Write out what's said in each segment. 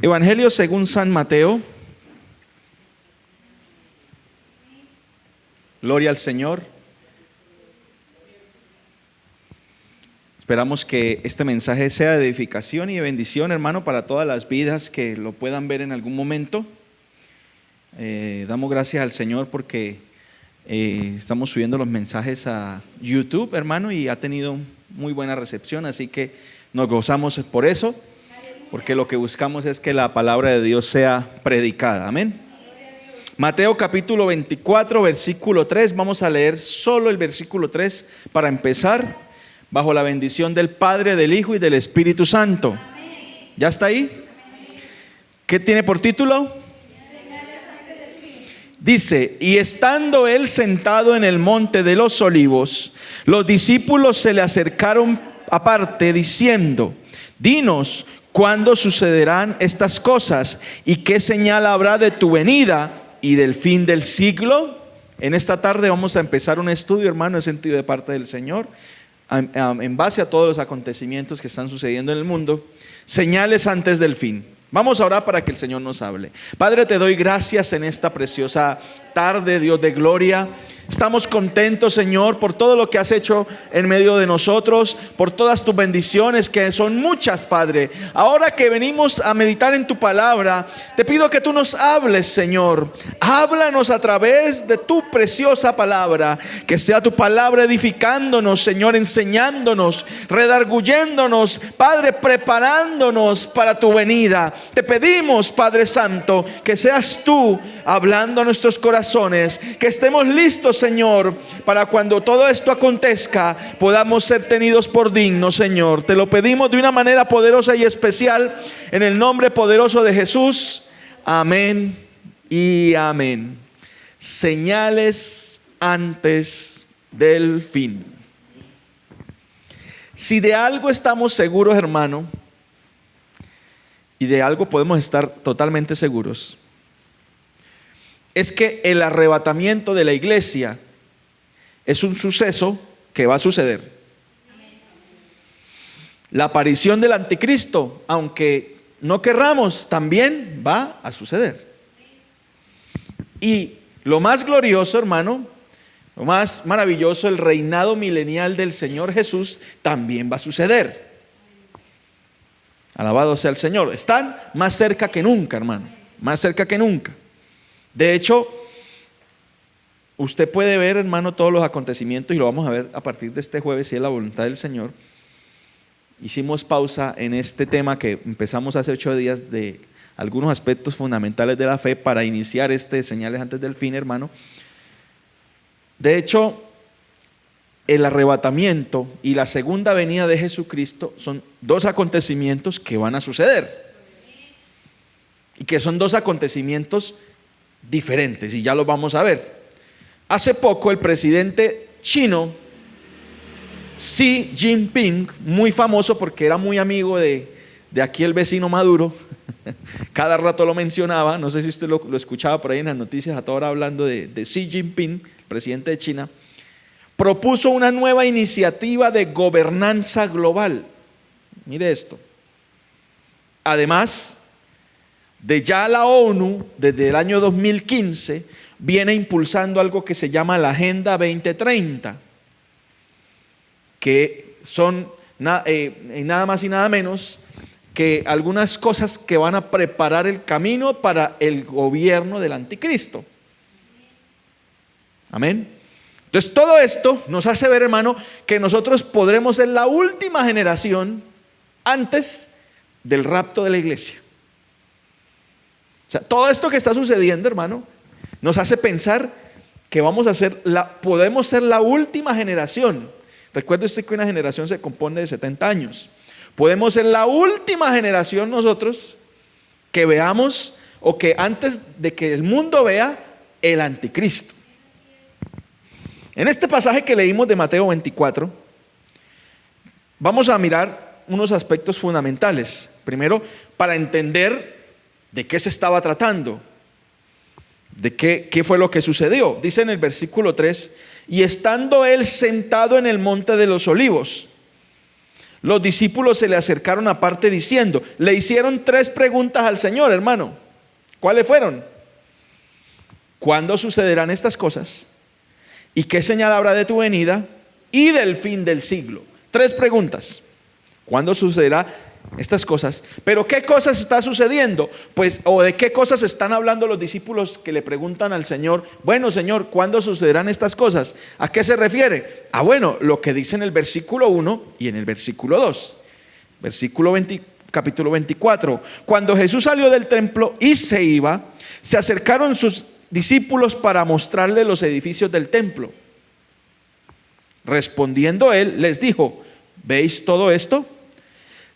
Evangelio según San Mateo. Gloria al Señor. Esperamos que este mensaje sea de edificación y de bendición, hermano, para todas las vidas que lo puedan ver en algún momento. Damos gracias al Señor porque estamos subiendo los mensajes a YouTube, hermano, y ha tenido muy buena recepción, así que nos gozamos por eso, porque lo que buscamos es que la palabra de Dios sea predicada. Amén. Mateo capítulo 24, versículo 3. Vamos a leer solo el versículo 3 para empezar, bajo la bendición del Padre, del Hijo y del Espíritu Santo. ¿Ya está ahí? ¿Qué tiene por título? Dice: y estando él sentado en el monte de los olivos, los discípulos se le acercaron aparte diciendo: dinos, ¿cuándo sucederán estas cosas? ¿Y qué señal habrá de tu venida y del fin del siglo? En esta tarde vamos a empezar un estudio, hermano, en sentido de parte del Señor, en base a todos los acontecimientos que están sucediendo en el mundo, señales antes del fin. Vamos a orar para que el Señor nos hable. Padre, te doy gracias en esta preciosa tarde, Dios de gloria. Estamos contentos, Señor, por todo lo que has hecho en medio de nosotros, por todas tus bendiciones, que son muchas, Padre. Ahora que venimos a meditar en tu palabra, te pido que tú nos hables, Señor. Háblanos a través de tu preciosa palabra, que sea tu palabra edificándonos, Señor, enseñándonos, redarguyéndonos, Padre, preparándonos para tu venida. Te pedimos, Padre Santo, que seas tú hablando a nuestros corazones, que estemos listos, Señor, para cuando todo esto acontezca, podamos ser tenidos por dignos, Señor. Te lo pedimos de una manera poderosa y especial, en el nombre poderoso de Jesús. Amén y amén. Señales antes del fin. Si de algo estamos seguros, hermano, y de algo podemos estar totalmente seguros, es que el arrebatamiento de la iglesia es un suceso que va a suceder. La aparición del anticristo, aunque no querramos, también va a suceder. Y lo más glorioso, hermano, lo más maravilloso, el reinado milenial del Señor Jesús también va a suceder. Alabado sea el Señor. Están más cerca que nunca, hermano, más cerca que nunca. De hecho, usted puede ver, hermano, todos los acontecimientos, y lo vamos a ver a partir de este jueves, si es la voluntad del Señor. Hicimos pausa en este tema que empezamos hace 8 días, de algunos aspectos fundamentales de la fe, para iniciar señales antes del fin, hermano. De hecho, el arrebatamiento y la segunda venida de Jesucristo son dos acontecimientos que van a suceder, y que son dos acontecimientos diferentes, y ya lo vamos a ver. Hace poco el presidente chino Xi Jinping, muy famoso porque era muy amigo de aquí el vecino Maduro, cada rato lo mencionaba, no sé si usted lo escuchaba por ahí en las noticias a toda hora hablando de Xi Jinping, presidente de China, propuso una nueva iniciativa de gobernanza global. Mire esto. Además de ya la ONU, desde el año 2015, viene impulsando algo que se llama la Agenda 2030, que son nada más y nada menos que algunas cosas que van a preparar el camino para el gobierno del anticristo. Amén. Entonces todo esto nos hace ver, hermano, que nosotros podremos ser la última generación antes del rapto de la iglesia. O sea, todo esto que está sucediendo, hermano, nos hace pensar que podemos ser la última generación. Recuerde usted que una generación se compone de 70 años. Podemos ser la última generación nosotros que veamos, o que antes de que el mundo vea el anticristo. En este pasaje que leímos de Mateo 24, vamos a mirar unos aspectos fundamentales. Primero, para entender de qué se estaba tratando, de qué fue lo que sucedió. Dice en el versículo 3: y estando él sentado en el monte de los olivos, los discípulos se le acercaron aparte diciendo, le hicieron 3 preguntas al Señor, hermano. ¿Cuáles fueron? ¿Cuándo sucederán estas cosas? ¿Y qué señal habrá de tu venida y del fin del siglo? 3 preguntas. ¿Cuándo sucederán estas cosas? ¿Pero qué cosas está sucediendo? Pues, o de qué cosas están hablando los discípulos que le preguntan al Señor, bueno, Señor, ¿cuándo sucederán estas cosas? ¿A qué se refiere? Bueno, lo que dice en el versículo 1 y en el versículo 2. Capítulo 24. Cuando Jesús salió del templo y se iba, se acercaron sus discípulos para mostrarle los edificios del templo. Respondiendo él, les dijo, ¿veis todo esto?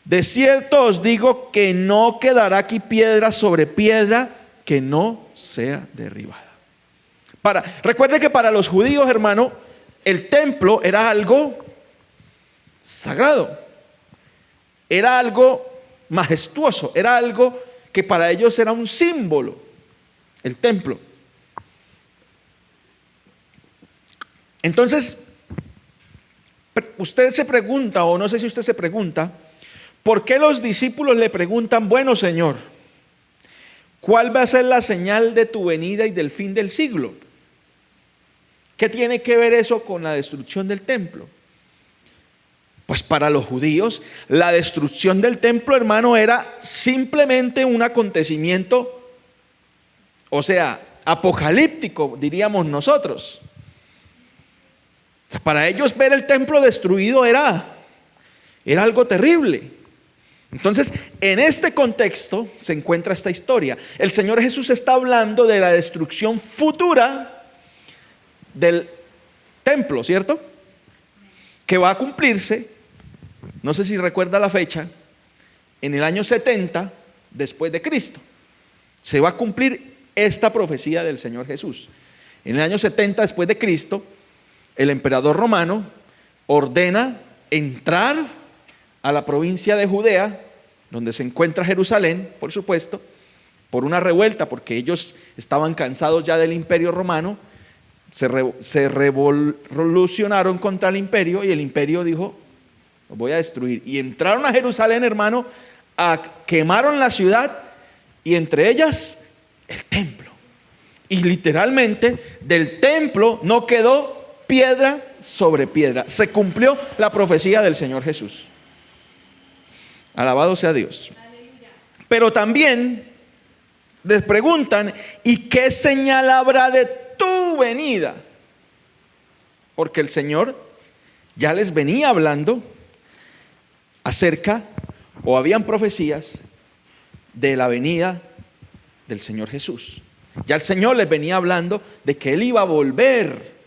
De cierto os digo que no quedará aquí piedra sobre piedra que no sea derribada. Recuerde que para los judíos, hermano, el templo era algo sagrado, era algo majestuoso, era algo que para ellos era un símbolo, el templo. Entonces, usted se pregunta, o no sé si usted se pregunta, ¿por qué los discípulos le preguntan, bueno, Señor, ¿cuál va a ser la señal de tu venida y del fin del siglo? ¿Qué tiene que ver eso con la destrucción del templo? Pues para los judíos, la destrucción del templo, hermano, era simplemente un acontecimiento, o sea, apocalíptico, diríamos nosotros. O sea, para ellos ver el templo destruido era algo terrible. Entonces, en este contexto se encuentra esta historia. El Señor Jesús está hablando de la destrucción futura del templo, ¿cierto? Que va a cumplirse, no sé si recuerda la fecha, en el año 70 después de Cristo. Se va a cumplir esta profecía del Señor Jesús. En el año 70 después de Cristo, el emperador romano ordena entrar a la provincia de Judea, donde se encuentra Jerusalén, por supuesto, por una revuelta, porque ellos estaban cansados ya del imperio romano, se revolucionaron contra el imperio y el imperio dijo, los voy a destruir. Y entraron a Jerusalén, hermano, quemaron la ciudad y entre ellas el templo. Y literalmente del templo no quedó piedra sobre piedra. Se cumplió la profecía del Señor Jesús. Alabado sea Dios. Pero también les preguntan, ¿y qué señal habrá de tu venida? Porque el Señor ya les venía hablando acerca, o habían profecías de la venida del Señor Jesús. Ya el Señor les venía hablando de que Él iba a volver.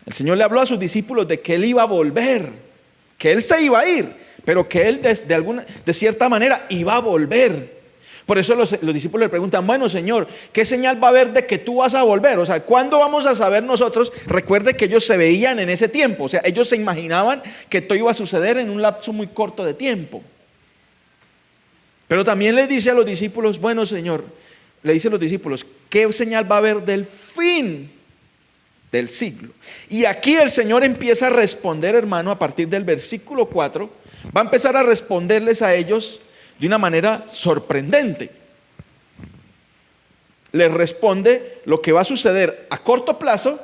El Señor le habló a sus discípulos de que Él iba a volver, que Él se iba a ir, pero que Él de cierta manera iba a volver. Por eso los discípulos le preguntan, bueno, Señor, ¿qué señal va a haber de que tú vas a volver? O sea, ¿cuándo vamos a saber nosotros? Recuerde que ellos se veían en ese tiempo, o sea, ellos se imaginaban que esto iba a suceder en un lapso muy corto de tiempo. Pero también le dice a los discípulos, bueno, Señor, le dice a los discípulos, ¿qué señal va a haber del fin del siglo? Y aquí el Señor empieza a responder, hermano, a partir del versículo 4, va a empezar a responderles a ellos de una manera sorprendente. Les responde lo que va a suceder a corto plazo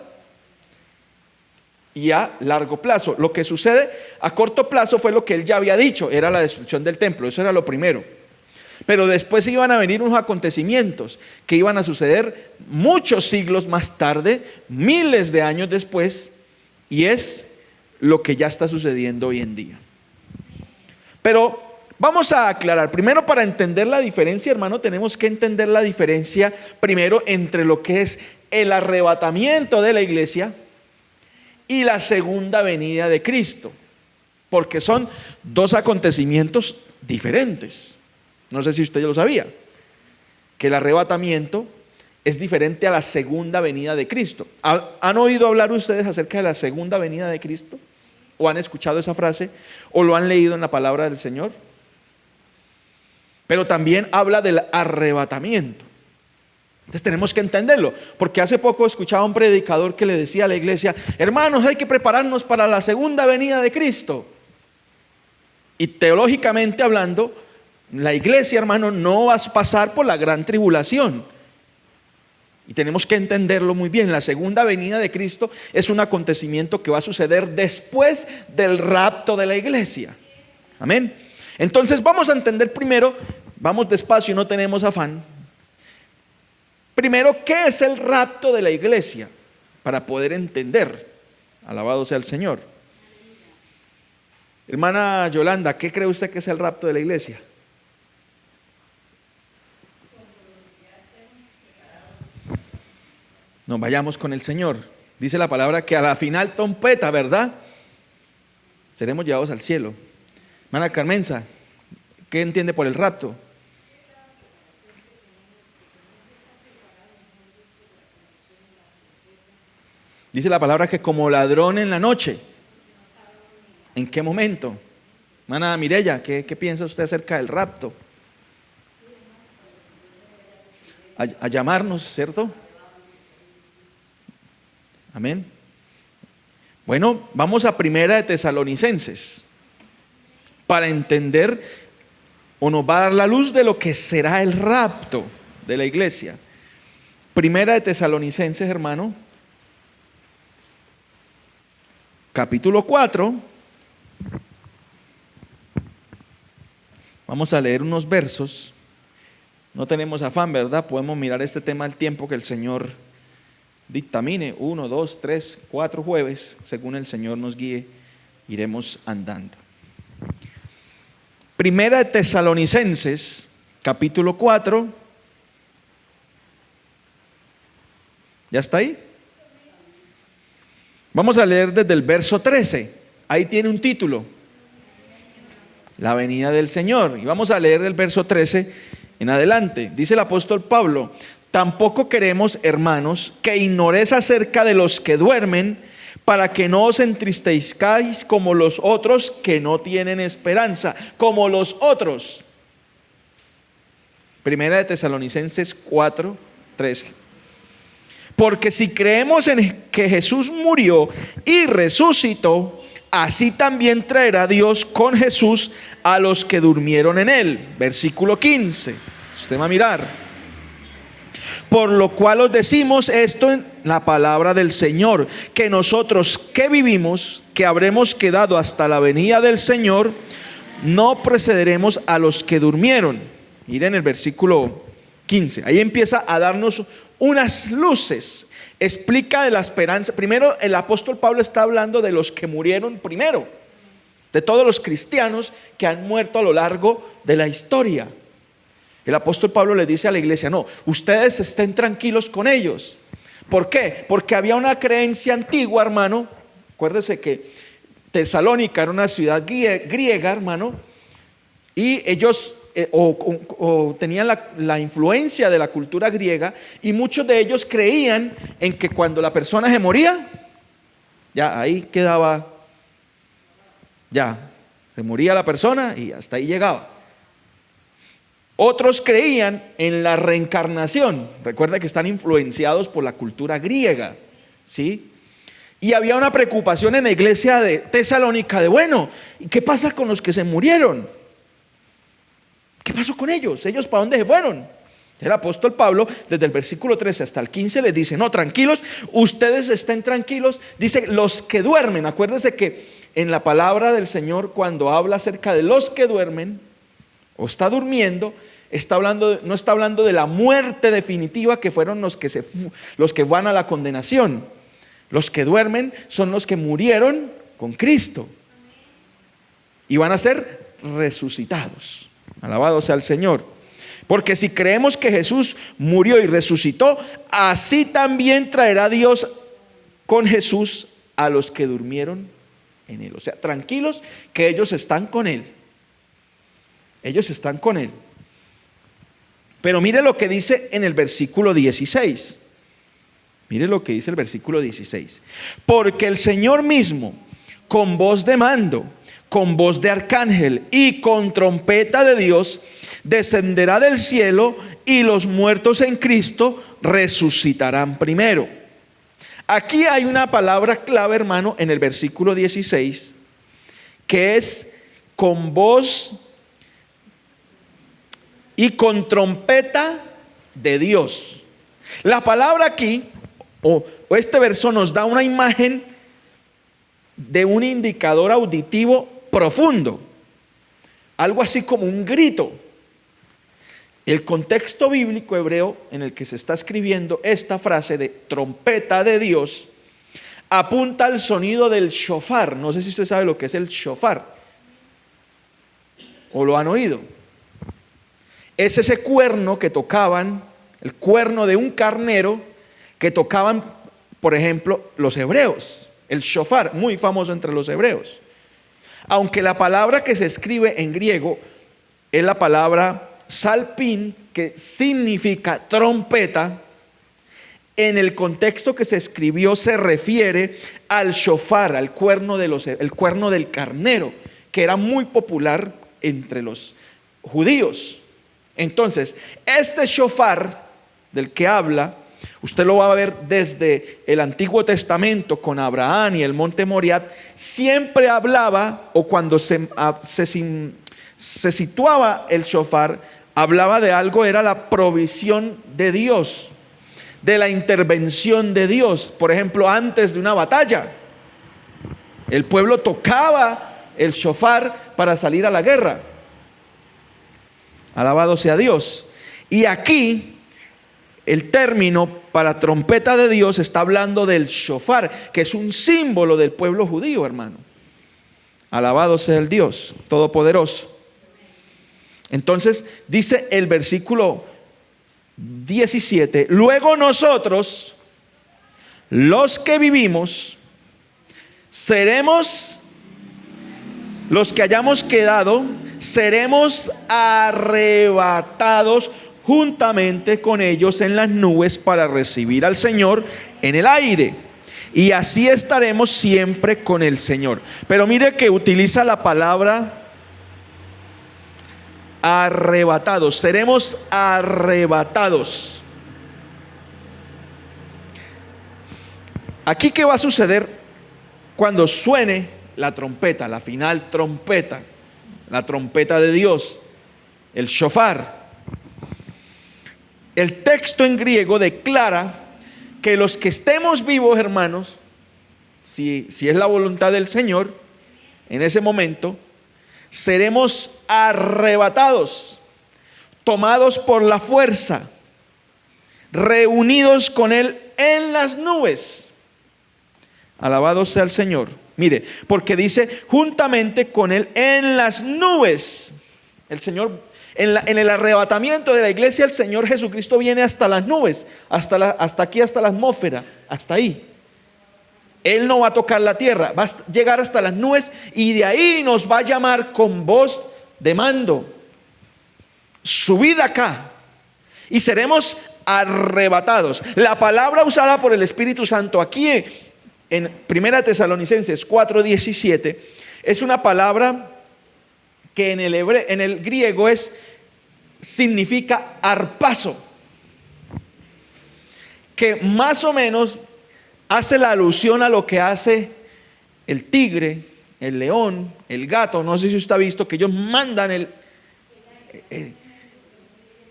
y a largo plazo. Lo que sucede a corto plazo fue lo que Él ya había dicho, era la destrucción del templo, eso era lo primero. Pero después iban a venir unos acontecimientos que iban a suceder muchos siglos más tarde, miles de años después, y es lo que ya está sucediendo hoy en día. Pero vamos a aclarar, primero para entender la diferencia, hermano, tenemos que entender la diferencia primero entre lo que es el arrebatamiento de la iglesia y la segunda venida de Cristo, porque son dos acontecimientos diferentes. No sé si usted ya lo sabía, que el arrebatamiento es diferente a la segunda venida de Cristo. ¿Han oído hablar ustedes acerca de la segunda venida de Cristo? ¿O han escuchado esa frase? ¿O lo han leído en la palabra del Señor? Pero también habla del arrebatamiento. Entonces tenemos que entenderlo, porque hace poco escuchaba a un predicador que le decía a la iglesia, hermanos, hay que prepararnos para la segunda venida de Cristo. Y teológicamente hablando, la iglesia, hermano, no va a pasar por la gran tribulación. Y tenemos que entenderlo muy bien. La segunda venida de Cristo es un acontecimiento que va a suceder después del rapto de la iglesia. Amén. Entonces vamos a entender primero, vamos despacio y no tenemos afán. Primero, ¿qué es el rapto de la iglesia? Para poder entender. Alabado sea el Señor. Hermana Yolanda, ¿qué cree usted que es el rapto de la iglesia? Nos vayamos con el Señor. Dice la palabra que a la final trompeta, ¿verdad? Seremos llevados al cielo. Hermana Carmenza, ¿qué entiende por el rapto? Dice la palabra que como ladrón en la noche. ¿En qué momento? Hermana Mireya, ¿qué piensa usted acerca del rapto? A llamarnos, ¿cierto? Amén. Bueno, vamos a Primera de Tesalonicenses para entender, o nos va a dar la luz de lo que será el rapto de la iglesia. Primera de Tesalonicenses, hermano, capítulo 4. Vamos a leer unos versos. No tenemos afán, ¿verdad? Podemos mirar este tema al tiempo que el Señor dictamine. 1, 2, 3, 4 jueves, según el Señor nos guíe, iremos andando. Primera de Tesalonicenses, capítulo 4. ¿Ya está ahí? Vamos a leer desde el verso 13. Ahí tiene un título: la venida del Señor. Y vamos a leer el verso 13 en adelante. Dice el apóstol Pablo: tampoco queremos, hermanos, que ignoréis acerca de los que duermen, para que no os entristezcáis como los otros que no tienen esperanza. Como los otros. Primera de Tesalonicenses 4, 13. Porque si creemos en que Jesús murió y resucitó, así también traerá Dios con Jesús a los que durmieron en él. Versículo 15. Usted va a mirar. Por lo cual os decimos esto en la palabra del Señor, que nosotros que vivimos, que habremos quedado hasta la venida del Señor, no precederemos a los que durmieron. Miren el versículo 15. Ahí empieza a darnos unas luces. Explica de la esperanza. Primero, el apóstol Pablo está hablando de los que murieron primero, de todos los cristianos que han muerto a lo largo de la historia. El apóstol Pablo le dice a la iglesia: no, ustedes estén tranquilos con ellos. ¿Por qué? Porque había una creencia antigua, hermano. Acuérdese que Tesalónica era una ciudad griega, hermano, y ellos tenían la influencia de la cultura griega, y muchos de ellos creían en que cuando la persona se moría, ya ahí quedaba, ya se moría la persona y hasta ahí llegaba. Otros creían en la reencarnación. Recuerda que están influenciados por la cultura griega, ¿sí? Y había una preocupación en la iglesia de Tesalónica de, bueno, ¿y qué pasa con los que se murieron? ¿Qué pasó con ellos? ¿Ellos para dónde se fueron? El apóstol Pablo, desde el versículo 13 hasta el 15, les dice: no, tranquilos, ustedes estén tranquilos. Dice, los que duermen. Acuérdense que en la palabra del Señor, cuando habla acerca de los que duermen o está durmiendo, no está hablando de la muerte definitiva, que fueron los que van a la condenación. Los que duermen son los que murieron con Cristo y van a ser resucitados. Alabado sea el Señor. Porque si creemos que Jesús murió y resucitó, así también traerá Dios con Jesús a los que durmieron en él. O sea, tranquilos que ellos están con él. Ellos están con él. Pero mire lo que dice en el versículo 16. Mire lo que dice el versículo 16. Porque el Señor mismo, con voz de mando, con voz de arcángel y con trompeta de Dios, descenderá del cielo, y los muertos en Cristo resucitarán primero. Aquí hay una palabra clave, hermano, en el versículo 16, que es con voz y con trompeta de Dios. La palabra aquí, o este verso nos da una imagen de un indicador auditivo profundo, algo así como un grito. El contexto bíblico hebreo en el que se está escribiendo esta frase de trompeta de Dios apunta al sonido del shofar. No sé si usted sabe lo que es el shofar o lo han oído. Es ese cuerno que tocaban, el cuerno de un carnero que tocaban, por ejemplo, los hebreos. El shofar, muy famoso entre los hebreos. Aunque la palabra que se escribe en griego es la palabra salpín, que significa trompeta, en el contexto que se escribió se refiere al shofar, al cuerno el cuerno del carnero, que era muy popular entre los judíos. Entonces, este shofar del que habla, usted lo va a ver desde el Antiguo Testamento con Abraham y el monte Moriah, siempre hablaba, o cuando se situaba el shofar, hablaba de algo, era la provisión de Dios, de la intervención de Dios. Por ejemplo, antes de una batalla, el pueblo tocaba el shofar para salir a la guerra. Alabado sea Dios. Y aquí el término para trompeta de Dios está hablando del shofar, que es un símbolo del pueblo judío, hermano. Alabado sea el Dios Todopoderoso. Entonces dice el versículo 17: luego nosotros, los que vivimos, seremos, los que hayamos quedado, seremos arrebatados juntamente con ellos en las nubes para recibir al Señor en el aire. Y así estaremos siempre con el Señor. Pero mire que utiliza la palabra arrebatados. Seremos arrebatados. Aquí, ¿qué va a suceder cuando suene la trompeta, la final trompeta, la trompeta de Dios, el shofar? El texto en griego declara que los que estemos vivos, hermanos, si es la voluntad del Señor, en ese momento seremos arrebatados, tomados por la fuerza, reunidos con Él en las nubes. Alabado sea el Señor. Mire, porque dice juntamente con Él en las nubes. El Señor, en el arrebatamiento de la iglesia, el Señor Jesucristo viene hasta las nubes, hasta aquí, hasta la atmósfera, hasta ahí. Él no va a tocar la tierra, va a llegar hasta las nubes y de ahí nos va a llamar con voz de mando: subid acá, y seremos arrebatados. La palabra usada por el Espíritu Santo aquí en 1 Tesalonicenses 4:17 es una palabra que en el griego significa arpazo, que más o menos hace la alusión a lo que hace el tigre, el león, el gato. No sé si usted ha visto que ellos mandan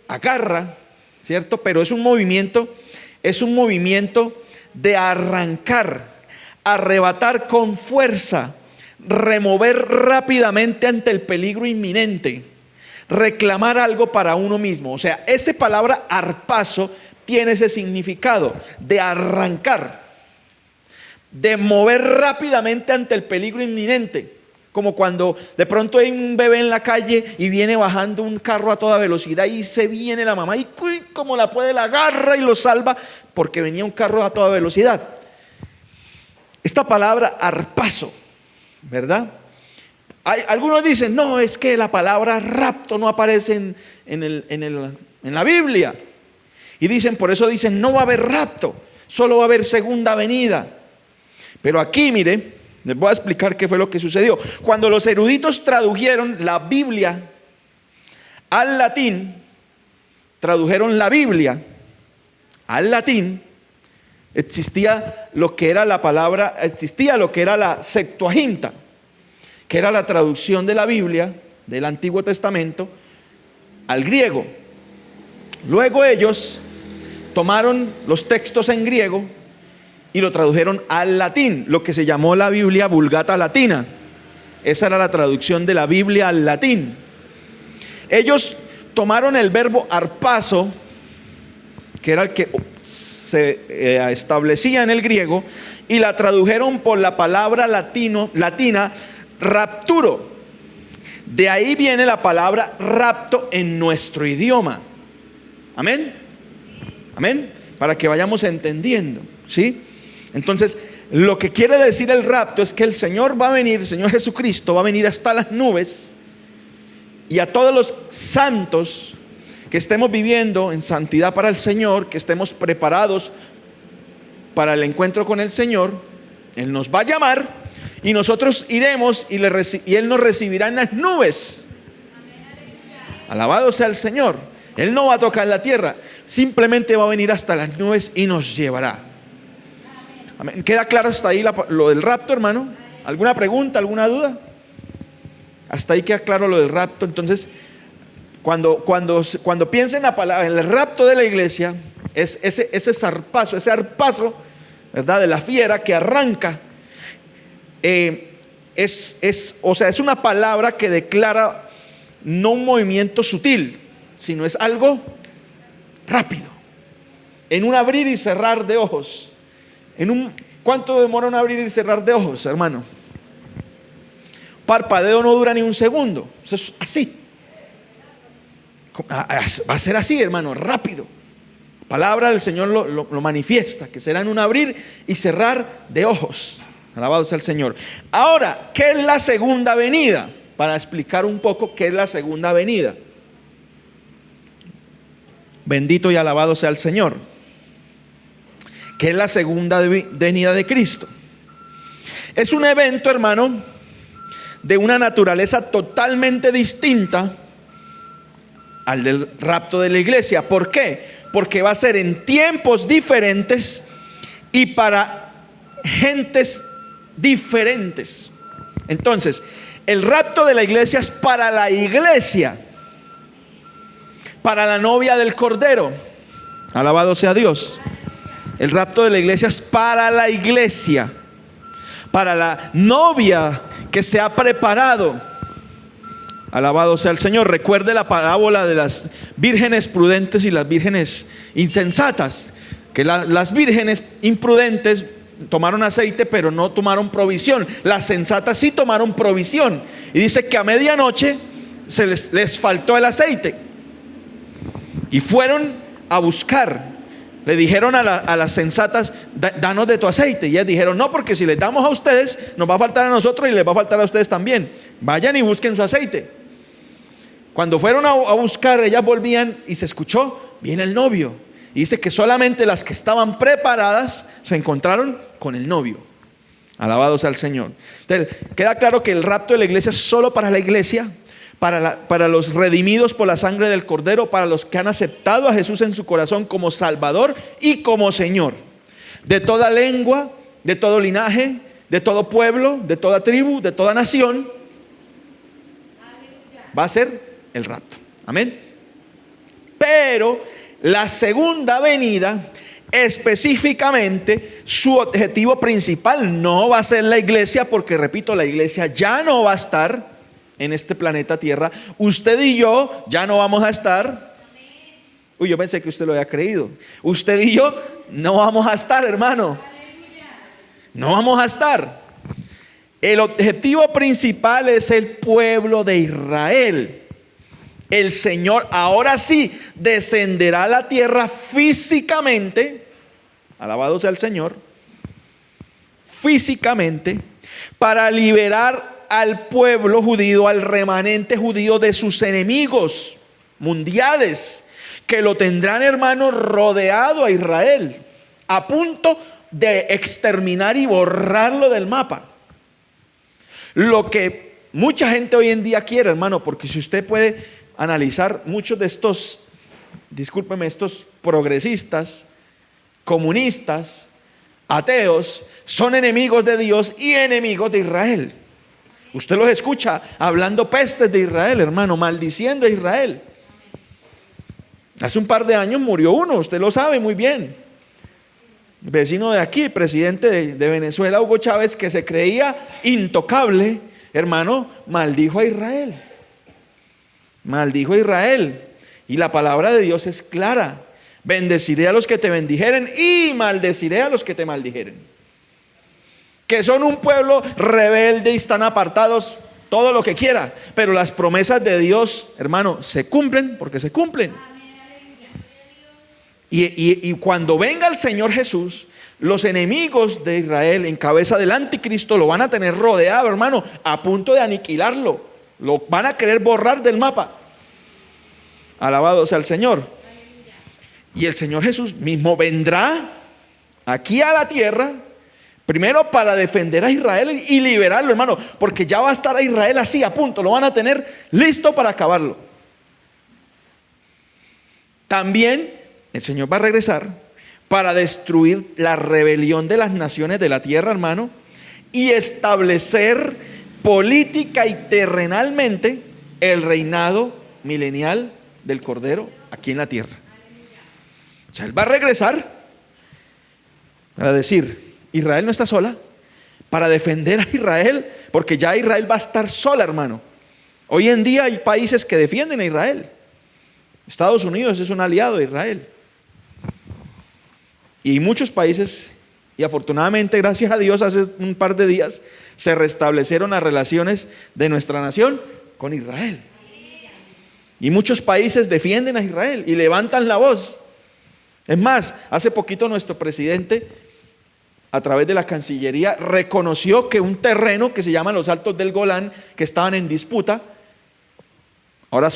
agarra, ¿cierto? Pero es un movimiento de arrancar, arrebatar con fuerza, remover rápidamente ante el peligro inminente, reclamar algo para uno mismo. O sea, esa palabra arpazo tiene ese significado de arrancar, de mover rápidamente ante el peligro inminente. Como cuando de pronto hay un bebé en la calle y viene bajando un carro a toda velocidad y se viene la mamá y como la puede, la agarra y lo salva porque venía un carro a toda velocidad. Esta palabra arpazo, ¿verdad? Algunos dicen, no, es que la palabra rapto no aparece en la Biblia. Y dicen, por eso dicen, no va a haber rapto, solo va a haber segunda venida. Pero aquí, mire, les voy a explicar qué fue lo que sucedió. Cuando los eruditos tradujeron la Biblia al latín, tradujeron la Biblia al latín, existía lo que era la Septuaginta. que era la traducción de la Biblia, del Antiguo Testamento, al griego. Luego ellos tomaron los textos en griego y lo tradujeron al latín, lo que se llamó la Biblia Vulgata Latina. Esa era la traducción de la Biblia al latín. Ellos tomaron el verbo arpazo, que era el que se establecía en el griego, y la tradujeron por la palabra latina rapturo. De ahí viene la palabra rapto en nuestro idioma. Amén. Amén. Para que vayamos entendiendo, ¿sí? Entonces, lo que quiere decir el rapto es que el Señor va a venir, el Señor Jesucristo va a venir hasta las nubes, y a todos los santos que estemos viviendo en santidad para el Señor, que estemos preparados para el encuentro con el Señor, Él nos va a llamar y nosotros iremos y Él nos recibirá en las nubes. Alabado sea el Señor. Él no va a tocar la tierra, simplemente va a venir hasta las nubes y nos llevará. Amén. ¿Queda claro hasta ahí lo del rapto, hermano? ¿Alguna pregunta, alguna duda? Hasta ahí queda claro lo del rapto. Entonces, cuando piensen la palabra, en el rapto de la iglesia, es ese zarpazo, ¿verdad? De la fiera que arranca. O sea, es una palabra que declara no un movimiento sutil, sino es algo rápido, en un abrir y cerrar de ojos. ¿Cuánto demora un abrir y cerrar de ojos, hermano? Parpadeo no dura ni un segundo. Eso es así. Va a ser así, hermano, rápido. Palabra del Señor lo manifiesta, que será en un abrir y cerrar de ojos. Alabado sea el Señor. Ahora, ¿qué es la segunda venida? Para explicar un poco qué es la segunda venida. Bendito y alabado sea el Señor. ¿Qué es la segunda venida de Cristo? Es un evento, hermano, de una naturaleza totalmente distinta al del rapto de la iglesia. ¿Por qué? Porque va a ser en tiempos diferentes y para gentes diferentes. Entonces, el rapto de la iglesia es para la iglesia, para la novia del Cordero. Alabado sea Dios. El rapto de la iglesia es para la iglesia, para la novia que se ha preparado. Alabado sea el Señor. Recuerde la parábola de las vírgenes prudentes y las vírgenes insensatas. Que las vírgenes imprudentes tomaron aceite, pero no tomaron provisión. Las sensatas sí tomaron provisión. Y dice que a medianoche les faltó el aceite. Y fueron a buscar. Le dijeron a las sensatas: danos de tu aceite. Y ellas dijeron: no, porque si les damos a ustedes, nos va a faltar a nosotros y les va a faltar a ustedes también. Vayan y busquen su aceite. Cuando fueron a buscar, ellas volvían y se escuchó: viene el novio. Y dice que solamente las que estaban preparadas se encontraron con el novio. Alabado sea el Señor. Entonces, queda claro que el rapto de la iglesia es solo para la iglesia, para los redimidos por la sangre del Cordero, para los que han aceptado a Jesús en su corazón como Salvador y como Señor. De toda lengua, de todo linaje, de todo pueblo, de toda tribu, de toda nación, va a ser el rapto. Amén. Pero la segunda venida, específicamente, su objetivo principal no va a ser la iglesia, porque repito, la iglesia ya no va a estar en este planeta Tierra. Usted y yo ya no vamos a estar. Uy, yo pensé que usted lo había creído. Usted y yo no vamos a estar, hermano. No vamos a estar. El objetivo principal es el pueblo de Israel. El Señor ahora sí descenderá a la tierra físicamente. Alabado sea el Señor. Físicamente, para liberar al pueblo judío, al remanente judío, de sus enemigos mundiales, que lo tendrán, hermanos, rodeado a Israel, a punto de exterminar y borrarlo del mapa. Lo que mucha gente hoy en día quiere, hermano, porque si usted puede analizar, muchos de estos, discúlpeme, estos progresistas, comunistas, ateos, son enemigos de Dios y enemigos de Israel. Usted los escucha hablando pestes de Israel, hermano, maldiciendo a Israel. Hace un par de años murió uno, usted lo sabe muy bien. Vecino de aquí, presidente de Venezuela, Hugo Chávez, que se creía intocable, hermano, maldijo a Israel. Maldijo a Israel. Y la palabra de Dios es clara. Bendeciré a los que te bendijeren y maldeciré a los que te maldijeren. Que son un pueblo rebelde y están apartados, todo lo que quiera. Pero las promesas de Dios, hermano, se cumplen porque se cumplen. Y cuando venga el Señor Jesús, los enemigos de Israel en cabeza del anticristo lo van a tener rodeado, hermano, a punto de aniquilarlo. Lo van a querer borrar del mapa. Alabado sea el Señor. Y el Señor Jesús mismo vendrá aquí a la tierra, primero para defender a Israel y liberarlo, hermano, porque ya va a estar a Israel así, a punto, lo van a tener listo para acabarlo. También el Señor va a regresar para destruir la rebelión de las naciones de la tierra, hermano, y establecer política y terrenalmente el reinado milenial del Cordero aquí en la tierra. O sea, Él va a regresar para decir, Israel no está sola, para defender a Israel, porque ya Israel va a estar sola, hermano. Hoy en día hay países que defienden a Israel. Estados Unidos es un aliado de Israel. Y muchos países, y afortunadamente, gracias a Dios, hace un par de días se restablecieron las relaciones de nuestra nación con Israel. Y muchos países defienden a Israel y levantan la voz. Es más, hace poquito nuestro presidente, a través de la Cancillería, reconoció que un terreno que se llama los Altos del Golán, que estaban en disputa, ahora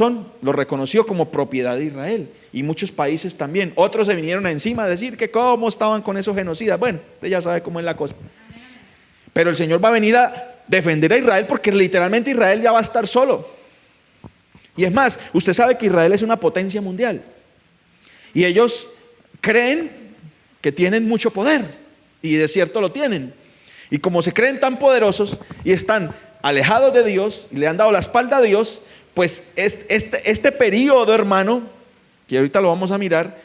lo reconoció como propiedad de Israel. Y muchos países también. Otros se vinieron encima a decir que cómo estaban con esos genocidas. Bueno, usted ya sabe cómo es la cosa. Pero el Señor va a venir a defender a Israel, porque literalmente Israel ya va a estar solo. Y es más, usted sabe que Israel es una potencia mundial. Y ellos creen que tienen mucho poder. Y de cierto lo tienen. Y como se creen tan poderosos y están alejados de Dios y le han dado la espalda a Dios, pues este periodo, hermano, que ahorita lo vamos a mirar,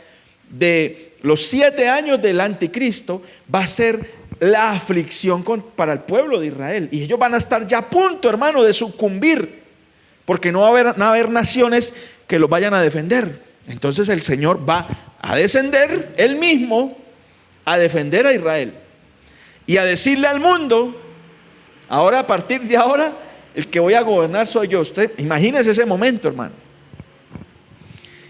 de los 7 años del anticristo, va a ser la aflicción para el pueblo de Israel. Y ellos van a estar ya a punto, hermano, de sucumbir, porque no va a haber naciones que los vayan a defender. Entonces el Señor va a descender Él mismo a defender a Israel y a decirle al mundo, ahora, a partir de ahora, el que voy a gobernar soy yo. Usted imagínese ese momento, hermano.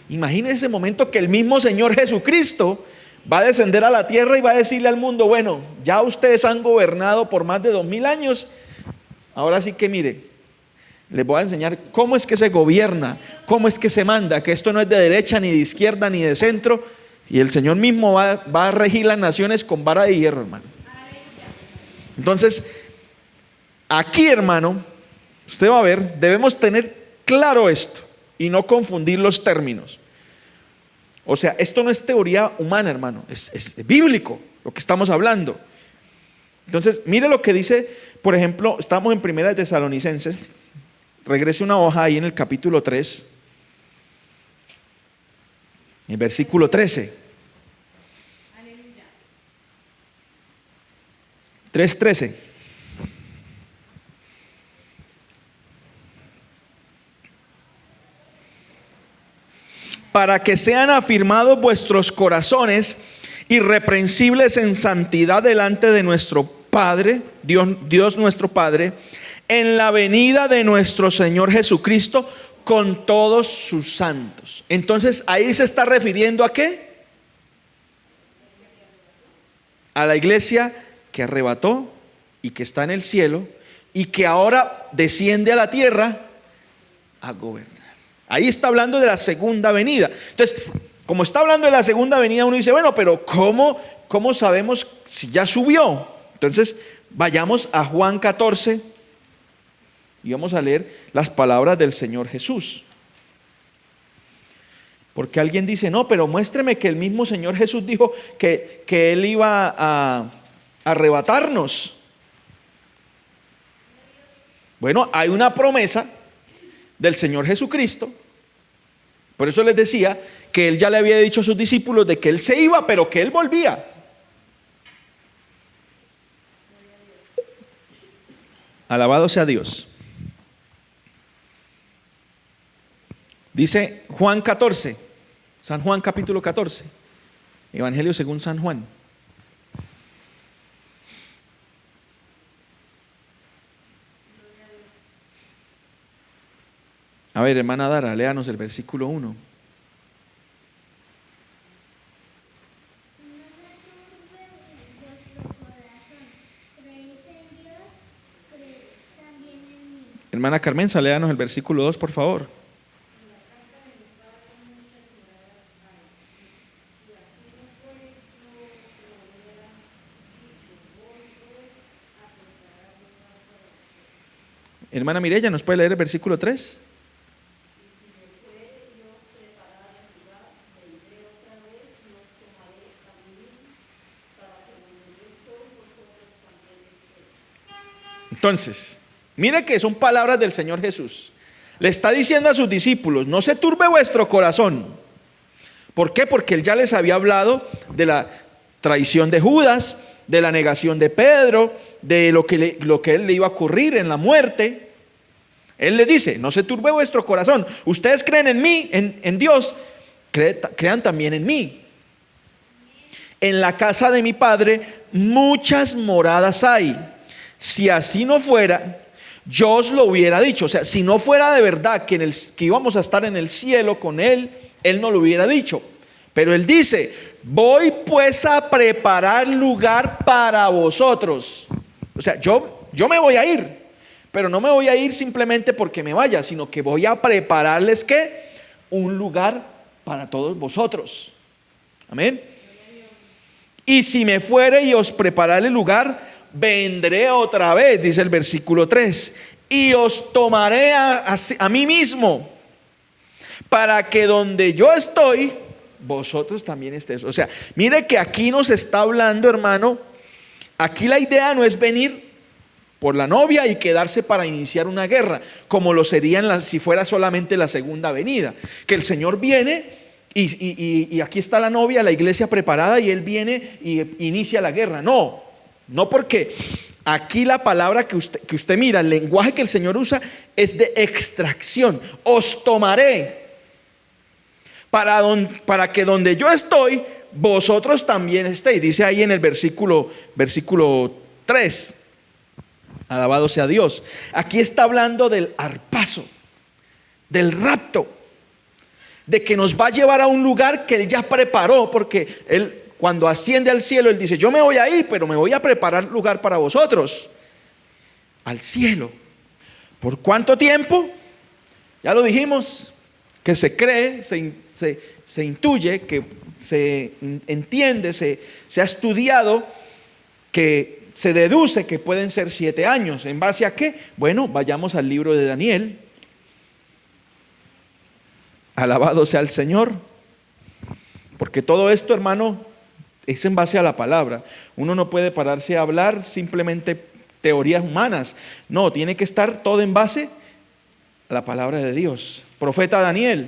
Imagínese ese momento que el mismo Señor Jesucristo va a descender a la tierra y va a decirle al mundo, bueno, ya ustedes han gobernado por más de 2000 años, ahora sí que mire, les voy a enseñar cómo es que se gobierna, cómo es que se manda, que esto no es de derecha, ni de izquierda, ni de centro, y el Señor mismo va a regir las naciones con vara de hierro, hermano. Entonces, aquí, hermano, usted va a ver, debemos tener claro esto y no confundir los términos. O sea, esto no es teoría humana, hermano, es bíblico lo que estamos hablando. Entonces, mire lo que dice, por ejemplo, estamos en Primera de Tesalonicenses, regrese una hoja ahí en el capítulo 3, en versículo 13. 3:13. Para que sean afirmados vuestros corazones irreprensibles en santidad delante de nuestro Padre, Dios nuestro Padre, en la venida de nuestro Señor Jesucristo con todos sus santos. Entonces ahí se está refiriendo ¿a qué? A la iglesia que arrebató y que está en el cielo y que ahora desciende a la tierra a gobernar. Ahí está hablando de la segunda venida. Entonces, como está hablando de la segunda venida, uno dice, bueno, pero ¿cómo sabemos si ya subió? Entonces, vayamos a Juan 14 y vamos a leer las palabras del Señor Jesús. Porque alguien dice, no, pero muéstreme que el mismo Señor Jesús dijo que Él iba a arrebatarnos. Bueno, hay una promesa del Señor Jesucristo. Por eso les decía que Él ya le había dicho a sus discípulos de que Él se iba, pero que Él volvía. Alabado sea Dios. Dice Juan 14, San Juan capítulo 14, Evangelio según San Juan. A ver, hermana Dara, léanos el versículo 1. Hermana Carmenza, léanos el versículo 2, por favor. Hermana Mireya, ¿nos puede leer el versículo 3? Entonces, mire que son palabras del Señor Jesús. Le está diciendo a sus discípulos: no se turbe vuestro corazón. ¿Por qué? Porque Él ya les había hablado de la traición de Judas, de la negación de Pedro, de lo que Él le iba a ocurrir en la muerte. Él les dice: no se turbe vuestro corazón. Ustedes creen en mí, en Dios, crean también en mí. En la casa de mi Padre muchas moradas hay. Si así no fuera, yo os lo hubiera dicho. O sea, si no fuera de verdad que íbamos a estar en el cielo con Él, Él no lo hubiera dicho. Pero Él dice: voy pues a preparar lugar para vosotros. O sea, yo me voy a ir, pero no me voy a ir simplemente porque me vaya, sino que voy a prepararles ¿qué? Un lugar para todos vosotros. Amén. Y si me fuere y os prepararé lugar, vendré otra vez, dice el versículo 3, y os tomaré a mí mismo, para que donde yo estoy, vosotros también estéis. O sea, mire que aquí nos está hablando, hermano, aquí la idea no es venir por la novia y quedarse para iniciar una guerra, como lo sería si fuera solamente la segunda venida, que el Señor viene y aquí está la novia, la iglesia preparada, y Él viene y inicia la guerra. No, porque aquí la palabra que usted mira, el lenguaje que el Señor usa es de extracción. Os tomaré para que donde yo estoy, vosotros también estéis. Dice ahí en el versículo 3. Alabado sea Dios. Aquí está hablando del arpazo, del rapto, de que nos va a llevar a un lugar que Él ya preparó, porque Él, cuando asciende al cielo, Él dice: yo me voy a ir, pero me voy a preparar lugar para vosotros. Al cielo. ¿Por cuánto tiempo? Ya lo dijimos, que se cree, se intuye, que se entiende, se ha estudiado, que se deduce que pueden ser 7 años. ¿En base a qué? Bueno, vayamos al libro de Daniel. Alabado sea el Señor. Porque todo esto, hermano, es en base a la palabra. Uno no puede pararse a hablar simplemente teorías humanas. No, tiene que estar todo en base a la palabra de Dios. Profeta Daniel.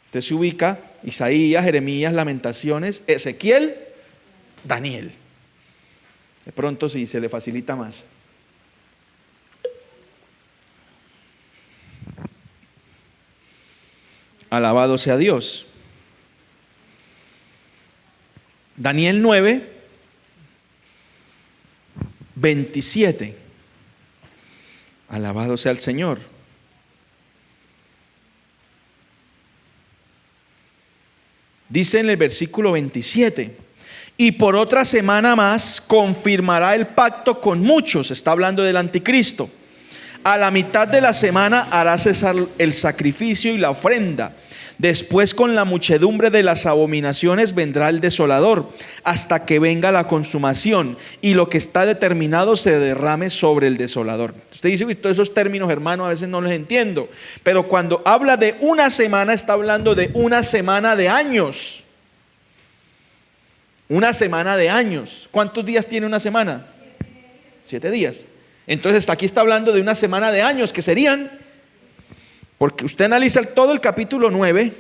Usted se ubica: Isaías, Jeremías, Lamentaciones, Ezequiel, Daniel. De pronto sí se le facilita más. Alabado sea Dios. Daniel 9, 27. Alabado sea el Señor. Dice en el versículo 27: y por otra semana más confirmará el pacto con muchos. Está hablando del anticristo. A la mitad de la semana hará cesar el sacrificio y la ofrenda. Después, con la muchedumbre de las abominaciones, vendrá el desolador, hasta que venga la consumación y lo que está determinado se derrame sobre el desolador. Usted dice: todos esos términos, hermano, a veces no los entiendo. Pero cuando habla de una semana, está hablando de una semana de años. Una semana de años. ¿Cuántos días tiene una semana? 7 días. Entonces aquí está hablando de una semana de años que serían, porque usted analiza todo el capítulo 9,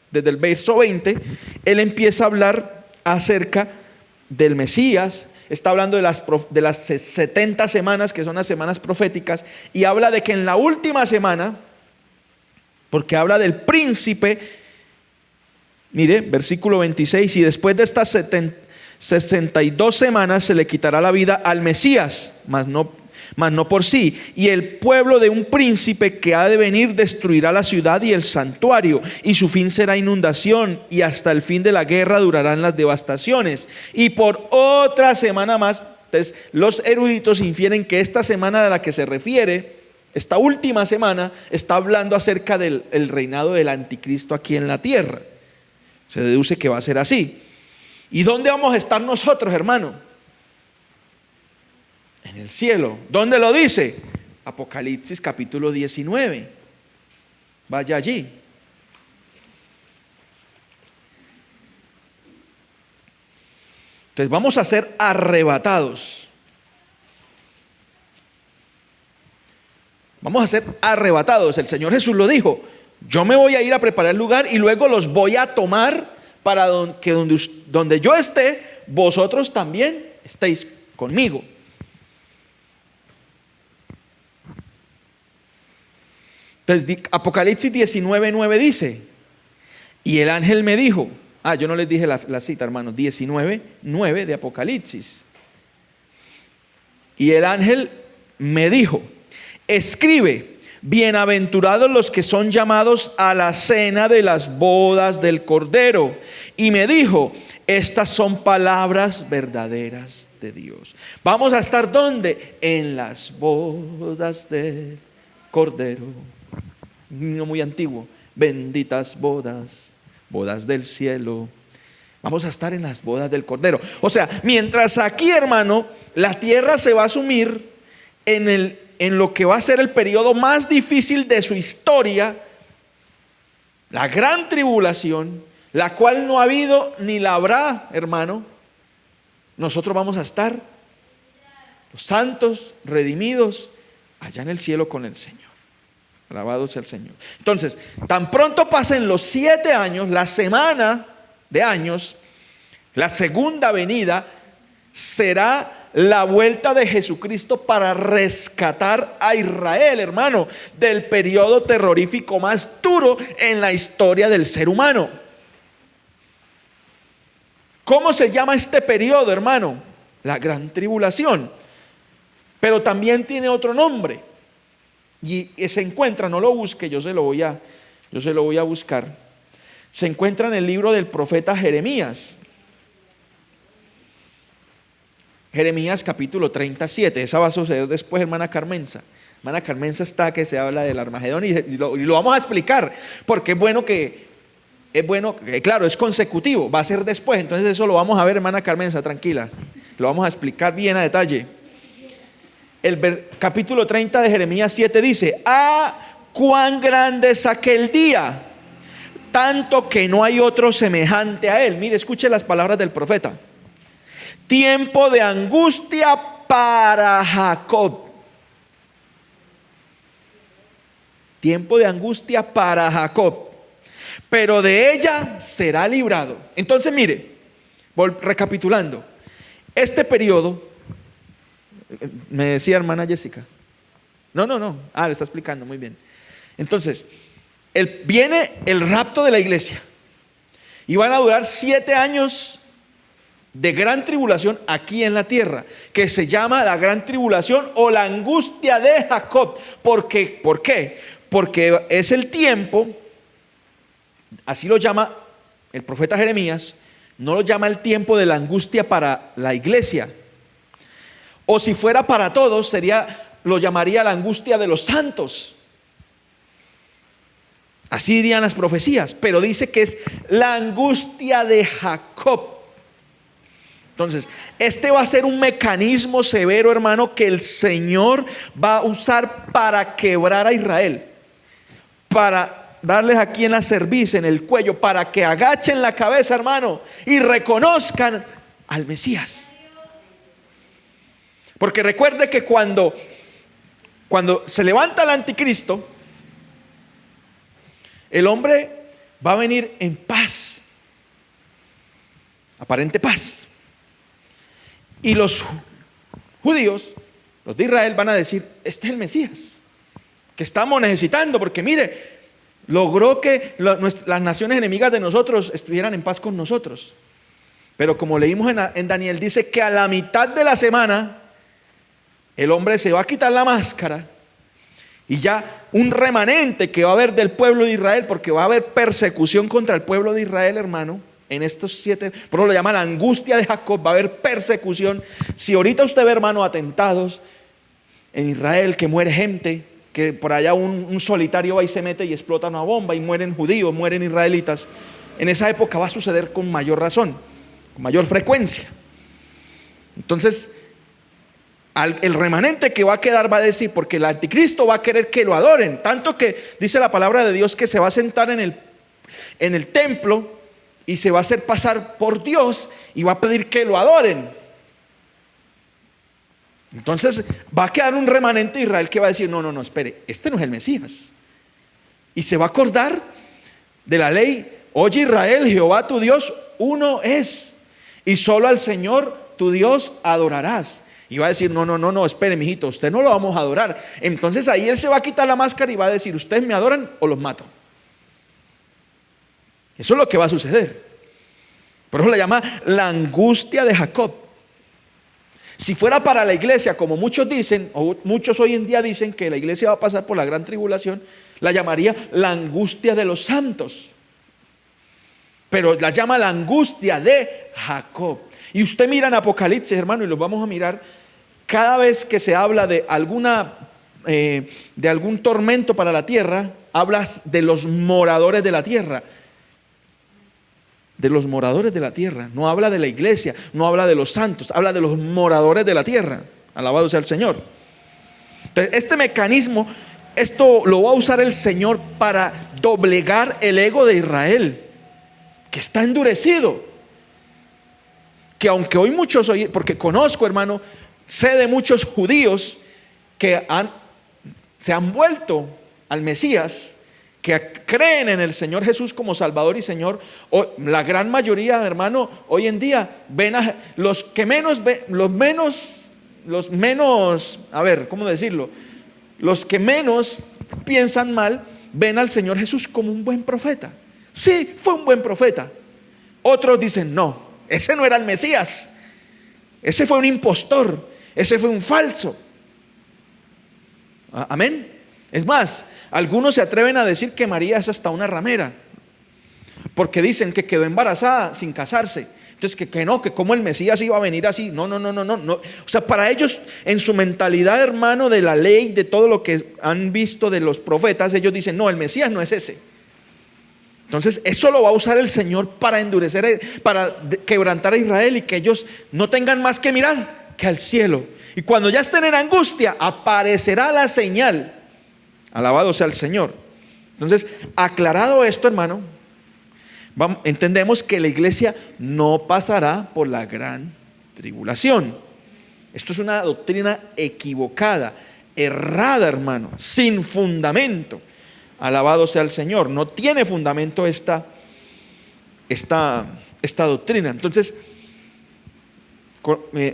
desde el verso 20, él empieza a hablar acerca del Mesías. Está hablando de las 70 semanas, que son las semanas proféticas, y habla de que en la última semana, porque habla del príncipe, mire, versículo 26, y después de estas 62 semanas se le quitará la vida al Mesías, mas no por sí, y el pueblo de un príncipe que ha de venir destruirá la ciudad y el santuario, y su fin será inundación, y hasta el fin de la guerra durarán las devastaciones. Y por otra semana más, entonces los eruditos infieren que esta semana a la que se refiere, esta última semana, está hablando acerca del reinado del anticristo aquí en la tierra. Se deduce que va a ser así. ¿Y dónde vamos a estar nosotros, hermano? En el cielo. ¿Dónde lo dice? Apocalipsis capítulo 19. Vaya allí. Entonces vamos a ser arrebatados. Vamos a ser arrebatados. El Señor Jesús lo dijo. Yo me voy a ir a preparar el lugar y luego los voy a tomar para que donde yo esté, vosotros también estéis conmigo. Entonces Apocalipsis 19:9 dice, y el ángel me dijo, yo no les dije la cita, hermanos, 19:9 de Apocalipsis. Y el ángel me dijo, escribe, bienaventurados los que son llamados a la cena de las bodas del Cordero. Y me dijo, estas son palabras verdaderas de Dios. Vamos a estar ¿dónde? En las bodas del Cordero. No muy antiguo. Benditas bodas, bodas del cielo. Vamos a estar en las bodas del Cordero. O sea, mientras aquí, hermano, la tierra se va a sumir en lo que va a ser el periodo más difícil de su historia, la gran tribulación, la cual no ha habido ni la habrá, hermano. Nosotros vamos a estar, los santos, redimidos, allá en el cielo con el Señor. Alabado sea el Señor. Entonces, tan pronto pasen los 7 años, la semana de años, la segunda venida será la vuelta de Jesucristo para rescatar a Israel, hermano, del periodo terrorífico más duro en la historia del ser humano. ¿Cómo se llama este periodo, hermano? La gran tribulación. Pero también tiene otro nombre. Y se encuentra, no lo busque, yo se lo voy a buscar. Se encuentra en el libro del profeta Jeremías. Jeremías capítulo 37. Esa va a suceder después, hermana Carmenza. Hermana Carmenza está que se habla del Armagedón y lo vamos a explicar, porque es bueno que, claro, es consecutivo, va a ser después. Entonces eso lo vamos a ver, hermana Carmenza, tranquila. Lo vamos a explicar bien a detalle. El capítulo 30 de Jeremías 7 dice, cuán grande es aquel día, tanto que no hay otro semejante a él. Mire, escuche las palabras del profeta. Tiempo de angustia para Jacob. Tiempo de angustia para Jacob, pero de ella será librado. Entonces mire, recapitulando, este periodo, me decía hermana Jessica, no, le está explicando muy bien. Entonces, viene el rapto de la iglesia y van a durar 7 años de gran tribulación aquí en la tierra, que se llama la gran tribulación o la angustia de Jacob. ¿Por qué? Porque es el tiempo, así lo llama el profeta Jeremías, no lo llama el tiempo de la angustia para la iglesia. O si fuera para todos, lo llamaría la angustia de los santos. Así dirían las profecías, pero dice que es la angustia de Jacob. Entonces, este va a ser un mecanismo severo, hermano, que el Señor va a usar para quebrar a Israel, para darles aquí en la cerviz, en el cuello, para que agachen la cabeza, hermano, y reconozcan al Mesías. Porque recuerde que cuando Cuando se levanta el anticristo, el hombre va a venir en paz, aparente paz. Y los judíos, los de Israel, van a decir: este es el Mesías que estamos necesitando, porque mire, logró que las naciones enemigas de nosotros estuvieran en paz con nosotros. Pero como leímos en Daniel, dice que a la mitad de la semana el hombre se va a quitar la máscara, y ya un remanente que va a haber del pueblo de Israel, porque va a haber persecución contra el pueblo de Israel, hermano, en estos 7, por eso lo llaman la angustia de Jacob. Va a haber persecución. Si ahorita usted ve, hermano, atentados en Israel, que muere gente, que por allá un solitario va y se mete y explota una bomba y mueren judíos, mueren israelitas, en esa época va a suceder con mayor razón, con mayor frecuencia. Entonces el remanente que va a quedar va a decir, porque el anticristo va a querer que lo adoren, tanto que dice la palabra de Dios que se va a sentar en el templo y se va a hacer pasar por Dios y va a pedir que lo adoren. Entonces va a quedar un remanente de Israel que va a decir: no, espere, este no es el Mesías. Y se va a acordar de la ley: oye Israel, Jehová tu Dios uno es, y solo al Señor tu Dios adorarás. Y va a decir: no, espere, mijito, usted no lo vamos a adorar. Entonces ahí él se va a quitar la máscara y va a decir: ustedes me adoran o los mato. Eso es lo que va a suceder. Por eso le llama la angustia de Jacob. Si fuera para la iglesia, como muchos dicen, o muchos hoy en día dicen que la iglesia va a pasar por la gran tribulación, la llamaría la angustia de los santos. Pero la llama la angustia de Jacob. Y usted mira en Apocalipsis, hermano, y lo vamos a mirar, cada vez que se habla de algún tormento para la tierra, hablas de los moradores de la tierra. De los moradores de la tierra. No habla de la iglesia, no habla de los santos, habla de los moradores de la tierra. Alabado sea el Señor. Entonces, este mecanismo, esto lo va a usar el Señor para doblegar el ego de Israel, que está endurecido. Que aunque hoy muchos, porque conozco, hermano, sé de muchos judíos que se han vuelto al Mesías, que creen en el Señor Jesús como Salvador y Señor. La gran mayoría, hermano, hoy en día ven a los que menos, a ver, ¿cómo decirlo? Los que menos piensan mal, ven al Señor Jesús como un buen profeta. Sí, fue un buen profeta. Otros dicen: no, ese no era el Mesías, ese fue un impostor, ese fue un falso. Amén. Es más, algunos se atreven a decir que María es hasta una ramera, porque dicen que quedó embarazada sin casarse. Entonces que no, que como el Mesías iba a venir así. No. O sea, para ellos, en su mentalidad, hermano, de la ley, de todo lo que han visto de los profetas, ellos dicen: no, el Mesías no es ese. Entonces eso lo va a usar el Señor para endurecer, para quebrantar a Israel, y que ellos no tengan más que mirar que al cielo. Y cuando ya estén en angustia, aparecerá la señal. Alabado sea el Señor. Entonces, aclarado esto, hermano, entendemos que la iglesia no pasará por la gran tribulación. Esto es una doctrina equivocada, errada, hermano, sin fundamento. Alabado sea el Señor. No tiene fundamento esta doctrina. Entonces,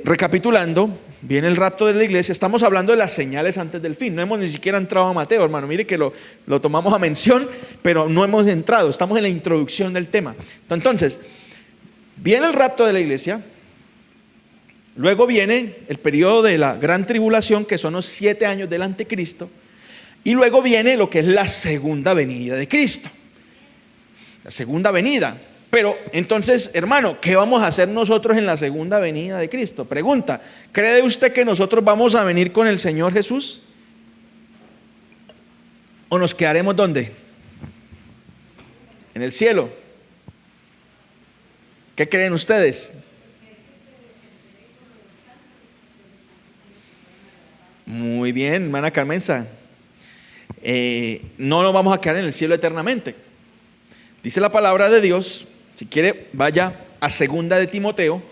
recapitulando, viene el rapto de la iglesia. Estamos hablando de las señales antes del fin. No hemos ni siquiera entrado a Mateo, hermano. Mire que lo tomamos a mención, pero no hemos entrado. Estamos en la introducción del tema. Entonces, viene el rapto de la iglesia. Luego viene el periodo de la gran tribulación, que son los 7 años del anticristo. Y luego viene lo que es la segunda venida de Cristo. La segunda venida. Pero entonces, hermano, ¿qué vamos a hacer nosotros en la segunda venida de Cristo? Pregunta: ¿cree usted que nosotros vamos a venir con el Señor Jesús? ¿O nos quedaremos dónde? En el cielo. ¿Qué creen ustedes? Muy bien, hermana Carmenza. No nos vamos a quedar en el cielo eternamente. Dice la palabra de Dios, si quiere vaya a 2 de Timoteo.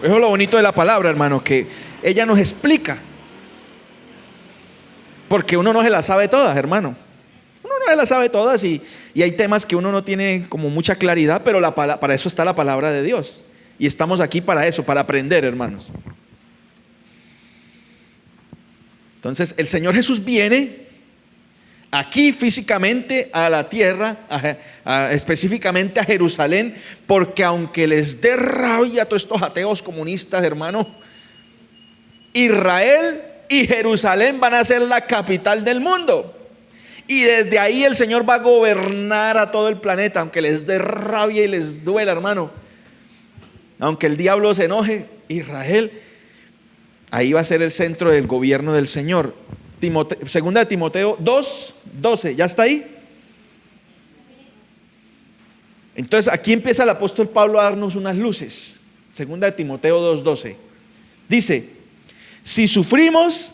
Eso es lo bonito de la palabra, hermano, que ella nos explica Porque uno no se las sabe todas, hermano. Uno no se las sabe todas y hay temas que uno no tiene como mucha claridad, pero para eso está la palabra de Dios. Y estamos aquí para eso, para aprender, hermanos. Entonces, el Señor Jesús viene aquí físicamente a la tierra, específicamente a Jerusalén, porque aunque les dé rabia a todos estos ateos comunistas, hermano, Israel y Jerusalén van a ser la capital del mundo. Y desde ahí el Señor va a gobernar a todo el planeta, aunque les dé rabia y les duela, hermano. Aunque el diablo se enoje, Israel, ahí va a ser el centro del gobierno del Señor. Segunda de Timoteo 2:12, ¿ya está ahí? Entonces aquí empieza el apóstol Pablo a darnos unas luces. Segunda de Timoteo 2:12. Dice: si sufrimos,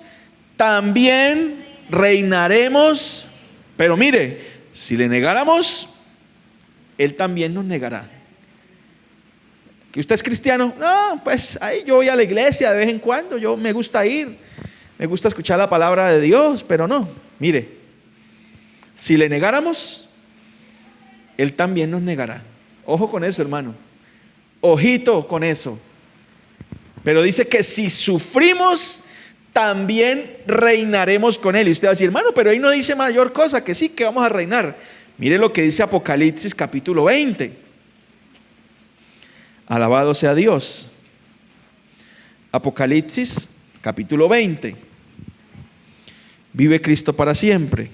también reinaremos. Pero mire, si le negáramos, Él también nos negará. ¿Que usted es cristiano? No, pues ahí yo voy a la iglesia de vez en cuando, yo me gusta ir, me gusta escuchar la palabra de Dios, pero no, mire, si le negáramos, Él también nos negará. Ojo con eso, hermano, ojito con eso. Pero dice que si sufrimos, también reinaremos con Él. Y usted va a decir, hermano, pero ahí no dice mayor cosa, que sí, que vamos a reinar. Mire lo que dice Apocalipsis capítulo 20. Alabado sea Dios. Apocalipsis capítulo 20. Vive Cristo para siempre.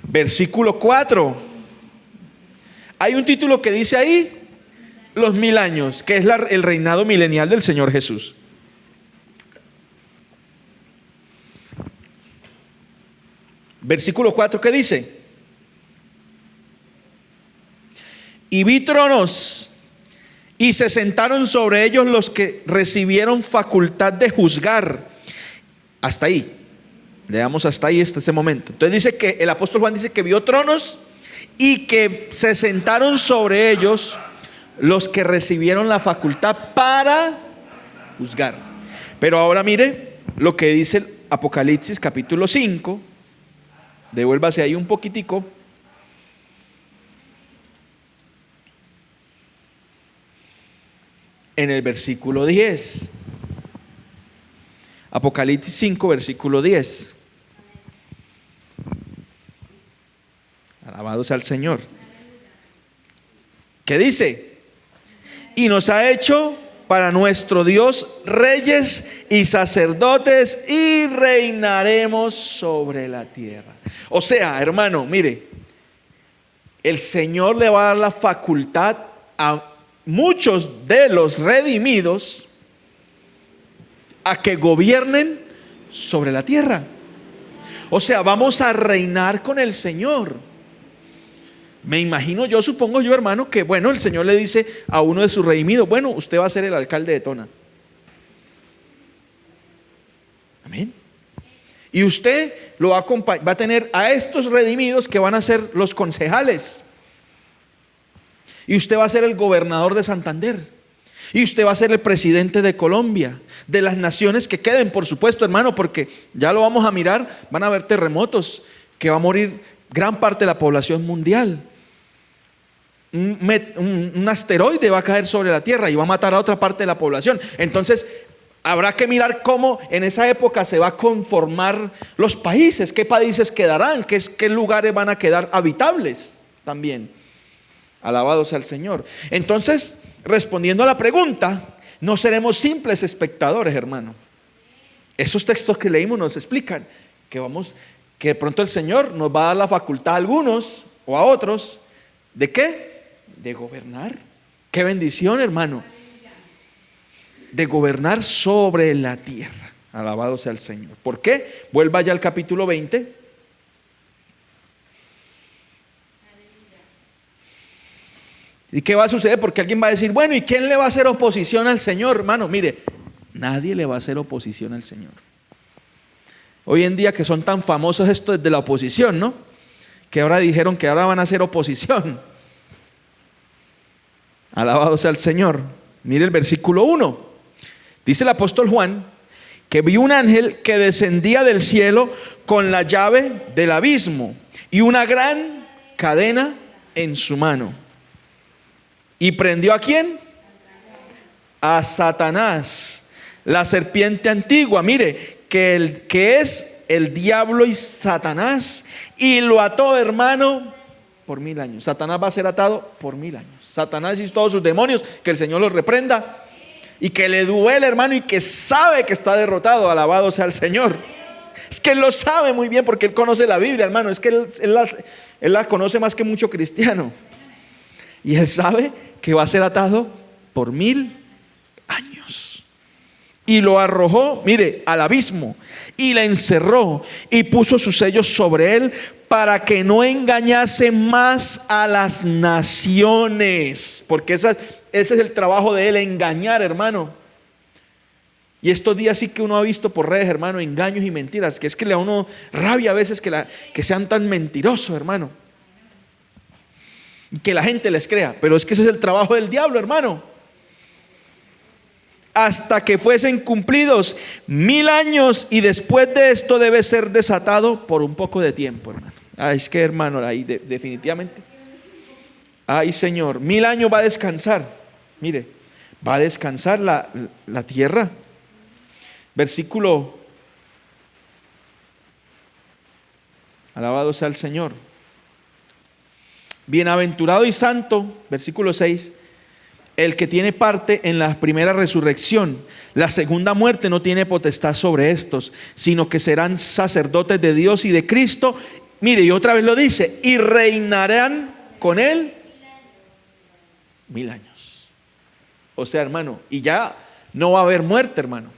Versículo 4. Hay un título que dice ahí, los 1000 años, que es el reinado milenial del Señor Jesús. Versículo 4, ¿qué dice? Y vi tronos, y se sentaron sobre ellos los que recibieron facultad de juzgar. Hasta ahí. Leamos hasta ahí, hasta ese momento. Entonces dice que el apóstol Juan dice que vio tronos y que se sentaron sobre ellos los que recibieron la facultad para juzgar. Pero ahora mire lo que dice el Apocalipsis capítulo 5. Devuélvase ahí un poquitico. En el versículo 10. Apocalipsis 5, versículo 10. Alabado sea el Señor. ¿Qué dice? Y nos ha hecho para nuestro Dios reyes y sacerdotes, y reinaremos sobre la tierra. O sea, hermano, mire, el Señor le va a dar la facultad a muchos de los redimidos a que gobiernen sobre la tierra. O sea, vamos a reinar con el Señor. Me imagino, yo supongo yo, hermano, que bueno, el Señor le dice a uno de sus redimidos, bueno, usted va a ser el alcalde de Tona. Amén. Y usted lo va a tener a estos redimidos que van a ser los concejales. Y usted va a ser el gobernador de Santander. Y usted va a ser el presidente de Colombia, de las naciones que queden, por supuesto, hermano, porque ya lo vamos a mirar, van a haber terremotos, que va a morir gran parte de la población mundial. Un asteroide va a caer sobre la tierra y va a matar a otra parte de la población. Entonces habrá que mirar cómo en esa época se va a conformar los países, qué países quedarán, qué lugares van a quedar habitables también. Alabado sea el Señor. Entonces, respondiendo a la pregunta, no seremos simples espectadores, hermano. Esos textos que leímos nos explican que de pronto el Señor nos va a dar la facultad a algunos o a otros, ¿de qué? De gobernar. Qué bendición, hermano. De gobernar sobre la tierra. Alabado sea el Señor. ¿Por qué? Vuelva ya al capítulo 20. ¿Y qué va a suceder? Porque alguien va a decir, bueno, ¿y quién le va a hacer oposición al Señor? Hermano, mire, nadie le va a hacer oposición al Señor. Hoy en día que son tan famosos estos de la oposición, ¿no? Que ahora dijeron que ahora van a hacer oposición. Alabado sea el Señor. Mire el versículo 1. Dice el apóstol Juan que vi un ángel que descendía del cielo con la llave del abismo y una gran cadena en su mano. ¿Y prendió a quién? A Satanás, la serpiente antigua. Mire, que es el diablo y Satanás, y lo ató, hermano, por 1000 años. Satanás va a ser atado por 1000 años. Satanás y todos sus demonios, que el Señor los reprenda y que le duele, hermano, y que sabe que está derrotado. Alabado sea el Señor. Es que él lo sabe muy bien porque él conoce la Biblia, hermano. Es que él la conoce más que mucho cristiano. Y él sabe que va a ser atado por 1000 años. Y lo arrojó, mire, al abismo, y le encerró y puso sus sellos sobre él para que no engañase más a las naciones. Porque ese es el trabajo de él, engañar, hermano. Y estos días sí que uno ha visto por redes, hermano, engaños y mentiras, que es que le da a uno rabia a veces que sean tan mentirosos, hermano, y que la gente les crea. Pero es que ese es el trabajo del diablo, hermano. Hasta que fuesen cumplidos 1000 años, y después de esto debe ser desatado por un poco de tiempo, hermano. Ay, es que, hermano, ahí definitivamente. Ay, Señor, 1000 años va a descansar. Mire, va a descansar la tierra. Versículo, alabado sea el Señor. Bienaventurado y santo, versículo 6, el que tiene parte en la primera resurrección. La segunda muerte no tiene potestad sobre estos, sino que serán sacerdotes de Dios y de Cristo. Mire, y otra vez lo dice, y reinarán con él 1000 años. O sea, hermano, y ya no va a haber muerte, hermano.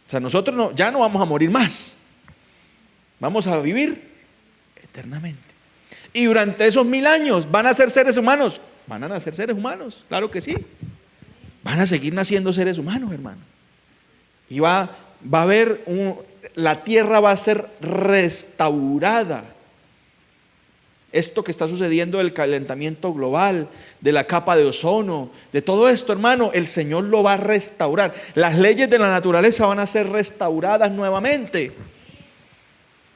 O sea, nosotros ya no vamos a morir más. Vamos a vivir eternamente. Y durante esos 1000 años van a ser seres humanos. Van a nacer seres humanos, claro que sí. Van a seguir naciendo seres humanos, hermano. Y va a haber la tierra va a ser restaurada. Esto que está sucediendo del calentamiento global, de la capa de ozono, de todo esto, hermano, el Señor lo va a restaurar. Las leyes de la naturaleza van a ser restauradas nuevamente.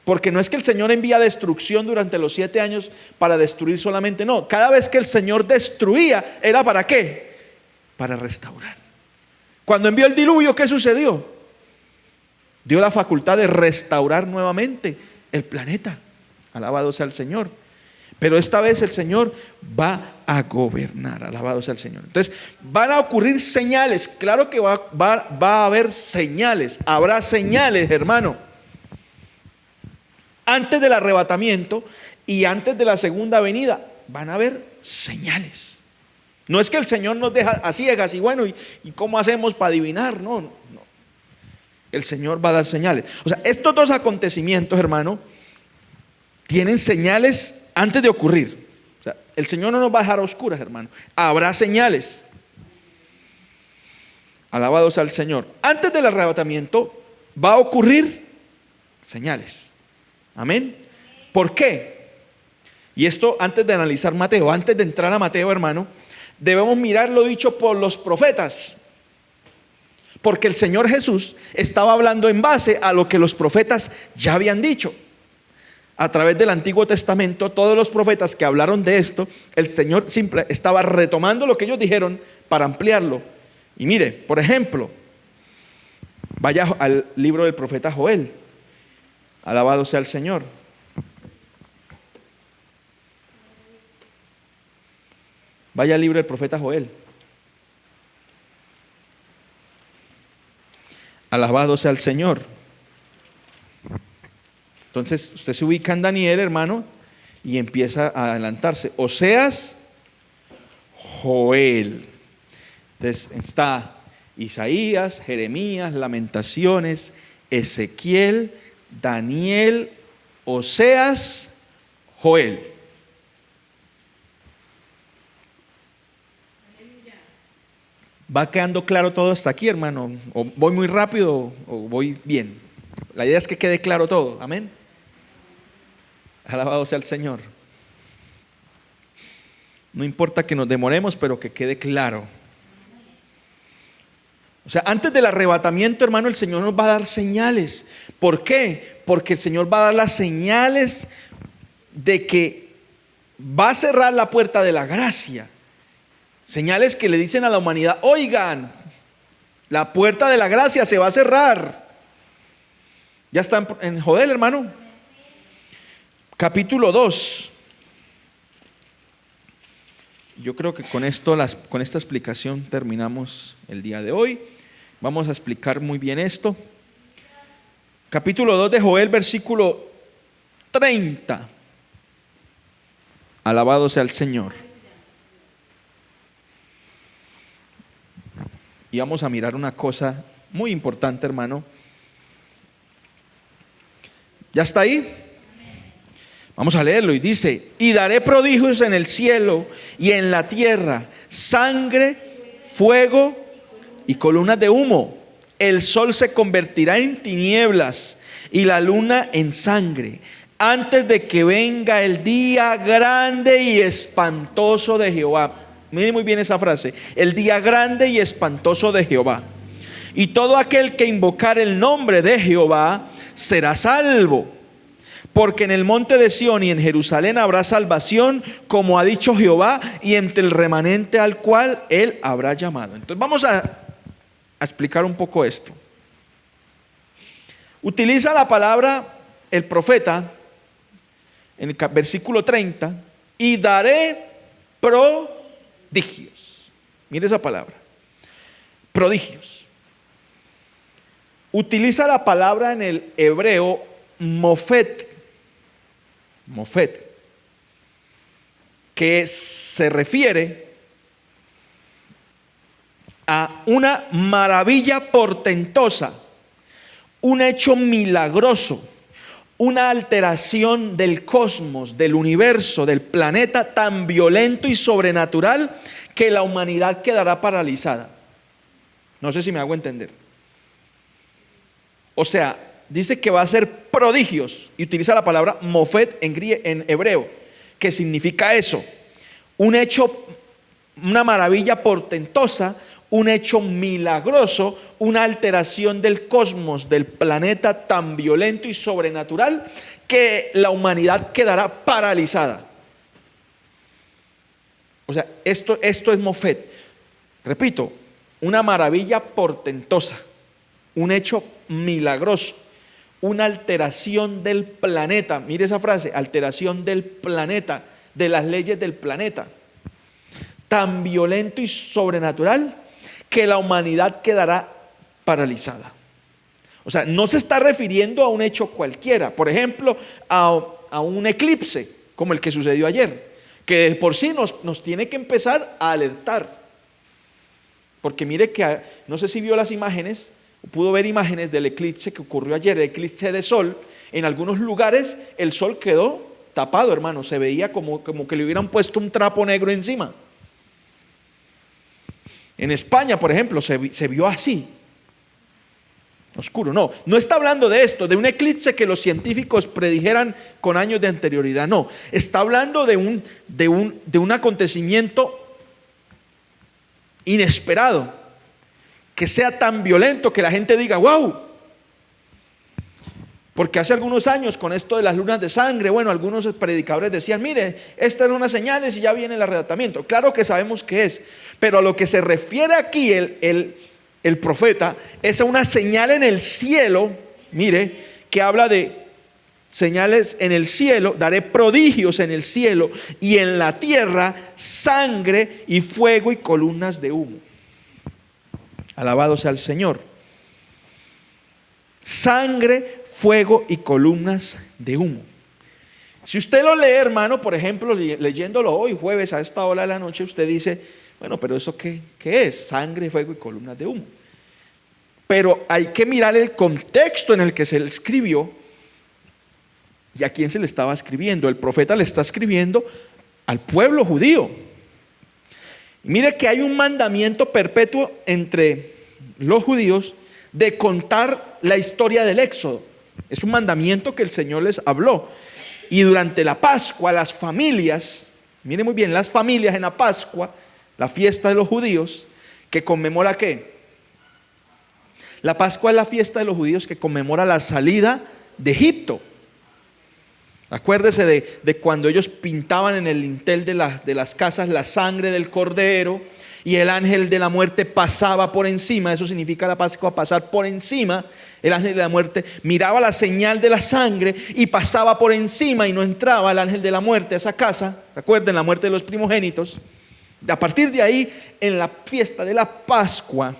Porque no es que el Señor envía destrucción durante los 7 años para destruir solamente, no. Cada vez que el Señor destruía, ¿era para qué? Para restaurar. Cuando envió el diluvio, ¿qué sucedió? Dio la facultad de restaurar nuevamente el planeta. Alabado sea el Señor. Pero esta vez el Señor va a gobernar. Alabado sea el Señor. Entonces van a ocurrir señales. Claro que va a haber señales. Habrá señales, hermano. Antes del arrebatamiento y antes de la segunda venida van a haber señales. No es que el Señor nos deja a ciegas y bueno, ¿y cómo hacemos para adivinar? No, no. El Señor va a dar señales. O sea, estos dos acontecimientos, hermano, tienen señales antes de ocurrir. O sea, el Señor no nos va a dejar a oscuras, hermano. Habrá señales. Alabado sea el Señor. Antes del arrebatamiento va a ocurrir señales. Amén. ¿Por qué? Y esto antes de analizar Mateo, antes de entrar a Mateo, hermano, debemos mirar lo dicho por los profetas. Porque el Señor Jesús estaba hablando en base a lo que los profetas ya habían dicho. A través del Antiguo Testamento, todos los profetas que hablaron de esto, el Señor simple estaba retomando lo que ellos dijeron para ampliarlo. Y mire, por ejemplo, vaya al libro del profeta Joel. Alabado sea el Señor. Vaya al libro del profeta Joel. Alabado sea el Señor. Entonces usted se ubica en Daniel, hermano, y empieza a adelantarse. Oseas, Joel. Entonces está Isaías, Jeremías, Lamentaciones, Ezequiel, Daniel, Oseas, Joel. ¿Va quedando claro todo hasta aquí, hermano? ¿O voy muy rápido o voy bien? La idea es que quede claro todo. Amén. Alabado sea el Señor. No importa que nos demoremos, pero que quede claro. O O sea, antes del arrebatamiento, hermano, el Señor nos va a dar señales. ¿Por qué? Porque el Señor va a dar las señales de que va a cerrar la puerta de la gracia. Señales que le dicen a la humanidad: oigan, la puerta de la gracia se va a cerrar. Ya están en Joel, hermano. Capítulo 2. Yo creo que con esta explicación terminamos el día de hoy. Vamos a explicar muy bien esto. Capítulo 2 de Joel, versículo 30. Alabado sea el Señor. Y vamos a mirar una cosa muy importante, hermano. ¿Ya está ahí? Vamos a leerlo y dice: y daré prodigios en el cielo y en la tierra, sangre, fuego y columnas de humo. El sol se convertirá en tinieblas y la luna en sangre, antes de que venga el día grande y espantoso de Jehová. Miren muy bien esa frase: el día grande y espantoso de Jehová. Y todo aquel que invocar el nombre de Jehová será salvo. Porque en el monte de Sión y en Jerusalén habrá salvación, como ha dicho Jehová, y entre el remanente al cual él habrá llamado. Entonces vamos a explicar un poco esto. Utiliza la palabra el profeta en el versículo 30: y daré prodigios. Mire esa palabra, prodigios. Utiliza la palabra en el hebreo mofet, que se refiere a una maravilla portentosa, un hecho milagroso, una alteración del cosmos, del universo, del planeta tan violento y sobrenatural que la humanidad quedará paralizada. No sé si me hago entender. O sea, dice que va a ser prodigios y utiliza la palabra mofet en hebreo, que significa eso: un hecho, una maravilla portentosa, un hecho milagroso, una alteración del cosmos, del planeta tan violento y sobrenatural que la humanidad quedará paralizada. O sea, esto es mofet. Repito, una maravilla portentosa, un hecho milagroso, una alteración del planeta. Mire esa frase: alteración del planeta, de las leyes del planeta, tan violento y sobrenatural que la humanidad quedará paralizada. O sea, no se está refiriendo a un hecho cualquiera. Por ejemplo, a un eclipse como el que sucedió ayer, que de por sí nos tiene que empezar a alertar. Porque mire que, no sé si vio las imágenes, pudo ver imágenes del eclipse que ocurrió ayer, el eclipse de sol. En algunos lugares el sol quedó tapado, hermano, se veía como que le hubieran puesto un trapo negro encima. En España, por ejemplo, se vio así, oscuro. No está hablando de esto, de un eclipse que los científicos predijeran con años de anterioridad. No, está hablando de un acontecimiento inesperado, que sea tan violento que la gente diga: wow. Porque hace algunos años, con esto de las lunas de sangre, bueno, algunos predicadores decían: mire, estas son unas señales y ya viene el arrebatamiento. Claro que sabemos qué es, pero a lo que se refiere aquí el profeta es a una señal en el cielo. Mire, que habla de señales en el cielo: daré prodigios en el cielo y en la tierra, sangre y fuego y columnas de humo. Alabado sea el Señor. Sangre, fuego y columnas de humo. Si usted lo lee, hermano, por ejemplo, leyéndolo hoy jueves a esta hora de la noche, usted dice: bueno, pero ¿eso qué es? Sangre, fuego y columnas de humo. Pero hay que mirar el contexto en el que se le escribió y a quién se le estaba escribiendo. El profeta le está escribiendo al pueblo judío. Y mire que hay un mandamiento perpetuo entre los judíos de contar la historia del Éxodo. Es un mandamiento que el Señor les habló. Y durante la Pascua, las familias, mire muy bien, las familias en la Pascua, la fiesta de los judíos, que conmemora ¿qué? La Pascua es la fiesta de los judíos que conmemora la salida de Egipto. Acuérdese de cuando ellos pintaban en el dintel de las casas la sangre del cordero y el ángel de la muerte pasaba por encima. Eso significa la Pascua, pasar por encima. El ángel de la muerte miraba la señal de la sangre y pasaba por encima y no entraba el ángel de la muerte a esa casa. Recuerden la muerte de los primogénitos. A partir de ahí, en la fiesta de la Pascua,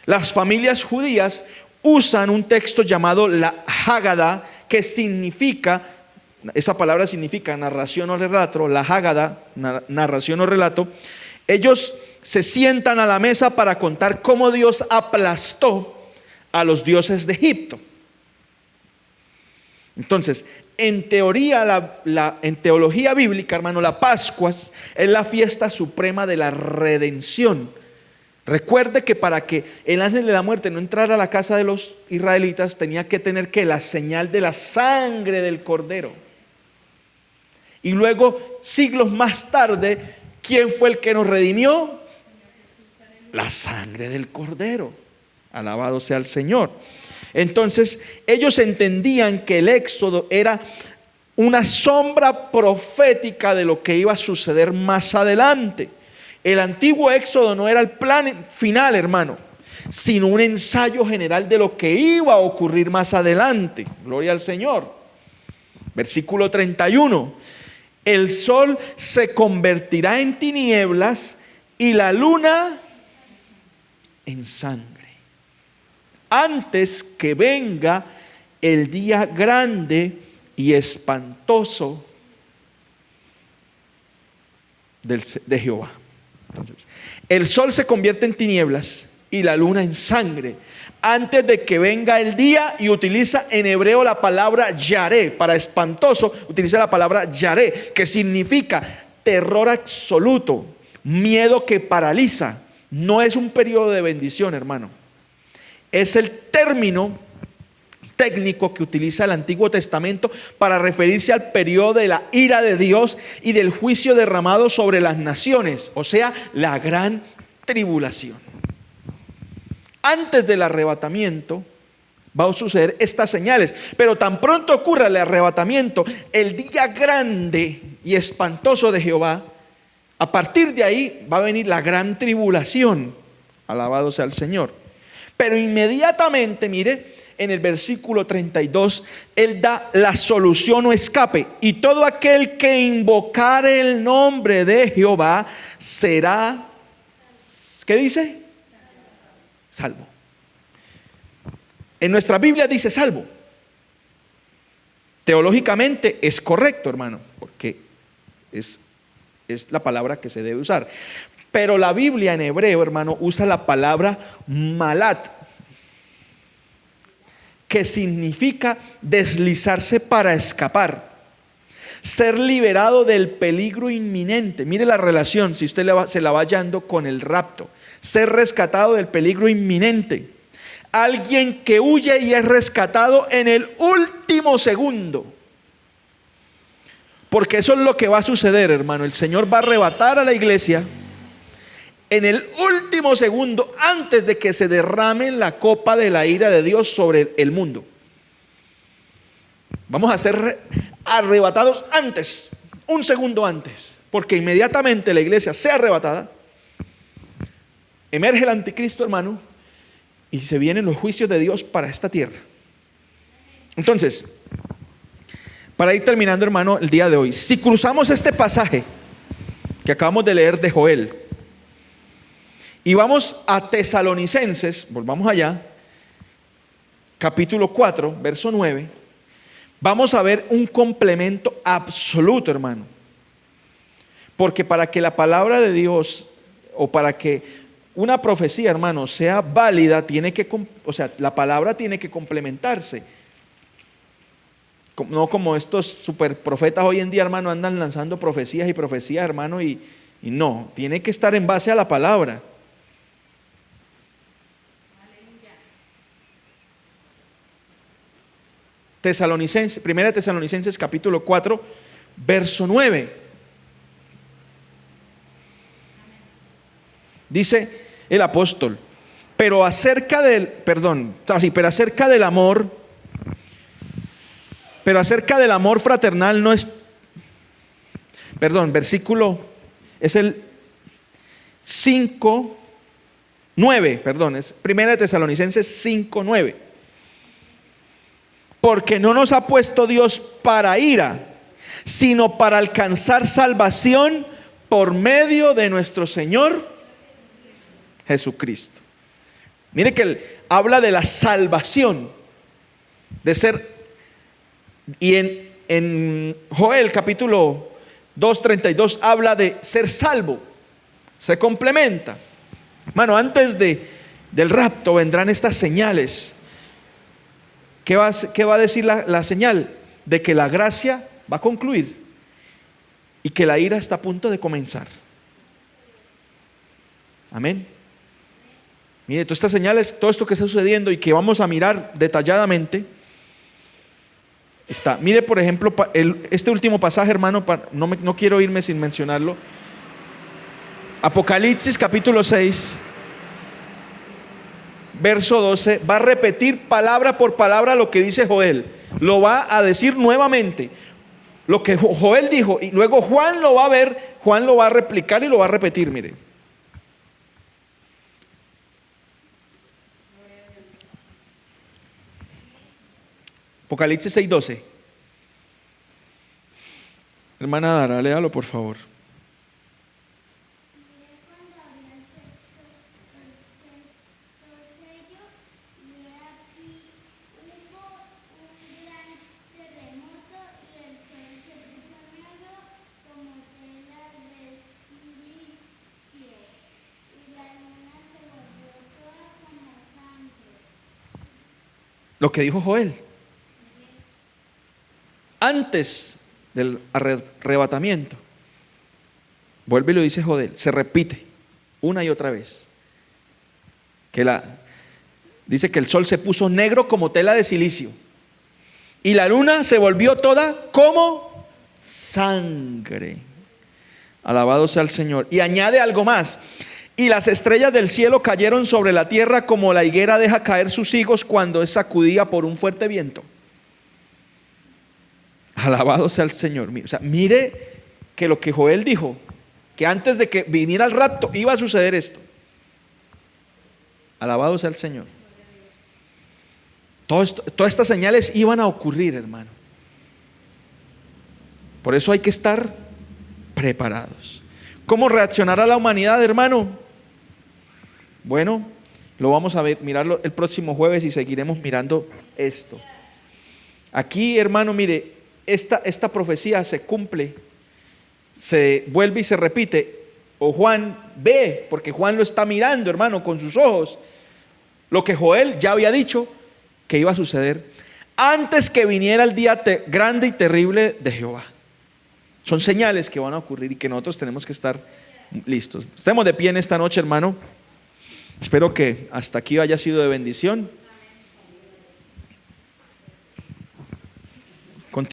las familias judías usan un texto llamado la Hágada, que significa, esa palabra significa narración o relato, la Hágada, narración o relato. Ellos se sientan a la mesa para contar cómo Dios aplastó a los dioses de Egipto. Entonces, en teoría, en teología bíblica, hermano, la Pascua es la fiesta suprema de la redención. Recuerde que para que el ángel de la muerte no entrara a la casa de los israelitas, tenía que tener que la señal de la sangre del cordero. Y luego, siglos más tarde, ¿quién fue el que nos redimió? La sangre del cordero. Alabado sea el Señor. Entonces, ellos entendían que el éxodo era una sombra profética de lo que iba a suceder más adelante. El antiguo éxodo no era el plan final, hermano, sino un ensayo general de lo que iba a ocurrir más adelante. Gloria al Señor. Versículo 31. El sol se convertirá en tinieblas y la luna en sangre, antes que venga el día grande y espantoso de Jehová. Entonces, el sol se convierte en tinieblas y la luna en sangre antes de que venga el día, y utiliza en hebreo la palabra yaré. Para espantoso utiliza la palabra yaré, que significa terror absoluto, miedo que paraliza. No es un periodo de bendición, hermano. Es el término técnico que utiliza el Antiguo Testamento para referirse al periodo de la ira de Dios y del juicio derramado sobre las naciones, o sea, la gran tribulación. Antes del arrebatamiento va a suceder estas señales, pero tan pronto ocurra el arrebatamiento, el día grande y espantoso de Jehová, a partir de ahí va a venir la gran tribulación. Alabado sea el Señor. Pero inmediatamente, mire, en el versículo 32, Él da la solución o escape. Y todo aquel que invocare el nombre de Jehová será, ¿qué dice? Salvo. En nuestra Biblia dice salvo. Teológicamente es correcto, hermano, porque es la palabra que se debe usar. Pero la Biblia en hebreo, hermano, usa la palabra malat, que significa deslizarse para escapar, ser liberado del peligro inminente. Mire la relación, si usted se la va hallando con el rapto. Ser rescatado del peligro inminente. Alguien que huye y es rescatado en el último segundo. Porque eso es lo que va a suceder, hermano. El Señor va a arrebatar a la iglesia en el último segundo, antes de que se derrame la copa de la ira de Dios sobre el mundo. Vamos a ser arrebatados antes, un segundo antes, porque inmediatamente la iglesia sea arrebatada, emerge el anticristo, hermano, y se vienen los juicios de Dios para esta tierra. Entonces, para ir terminando, hermano, el día de hoy, si cruzamos este pasaje que acabamos de leer de Joel y vamos a Tesalonicenses, volvamos allá, capítulo 4, verso 9, vamos a ver un complemento absoluto, hermano. Porque para que la palabra de Dios, o para que una profecía, hermano, sea válida, la palabra tiene que complementarse. No como estos super profetas hoy en día, hermano, andan lanzando profecías y profecías, hermano, y no, tiene que estar en base a la palabra. Primera Tesalonicenses capítulo 4, verso 9. Dice el apóstol: Pero acerca del, perdón, así, pero acerca del amor, fraternal no es, perdón, versículo, es el 5:9, perdón, es 1 de Tesalonicenses 5:9. Porque no nos ha puesto Dios para ira, sino para alcanzar salvación por medio de nuestro Señor Jesucristo. Mire que él habla de la salvación, de ser, y en Joel capítulo 2:32 habla de ser salvo, se complementa. Hermano, antes del rapto vendrán estas señales. ¿Qué va a decir la señal? De que la gracia va a concluir y que la ira está a punto de comenzar. Amén. Mire, todas estas señales, todo esto que está sucediendo y que vamos a mirar detalladamente, está. Mire, por ejemplo, este último pasaje, hermano, no quiero irme sin mencionarlo. Apocalipsis capítulo 6, verso 12, va a repetir palabra por palabra lo que dice Joel. Lo va a decir nuevamente, lo que Joel dijo, y luego Juan lo va a ver, Juan lo va a replicar y lo va a repetir, mire. Apocalipsis 6:12. Hermana Dara, léalo por favor. Lo que dijo Joel. Antes del arrebatamiento, vuelve y lo dice Joel, se repite una y otra vez. Dice que el sol se puso negro como tela de silicio y la luna se volvió toda como sangre. Alabado sea el Señor. Y añade algo más. Y las estrellas del cielo cayeron sobre la tierra como la higuera deja caer sus higos cuando es sacudida por un fuerte viento. Alabado sea el Señor. O sea, mire que lo que Joel dijo, que antes de que viniera el rapto iba a suceder esto. Alabado sea el Señor. Todas estas señales iban a ocurrir, hermano. Por eso hay que estar preparados. ¿Cómo reaccionará la humanidad, hermano? Bueno, lo vamos a mirarlo el próximo jueves y seguiremos mirando esto. Aquí, hermano, mire, esta profecía se cumple, se vuelve y se repite. O Juan ve, porque Juan lo está mirando, hermano, con sus ojos, lo que Joel ya había dicho que iba a suceder antes que viniera el día grande y terrible de Jehová. Son señales que van a ocurrir y que nosotros tenemos que estar listos. Estemos de pie en esta noche, hermano. Espero que hasta aquí haya sido de bendición.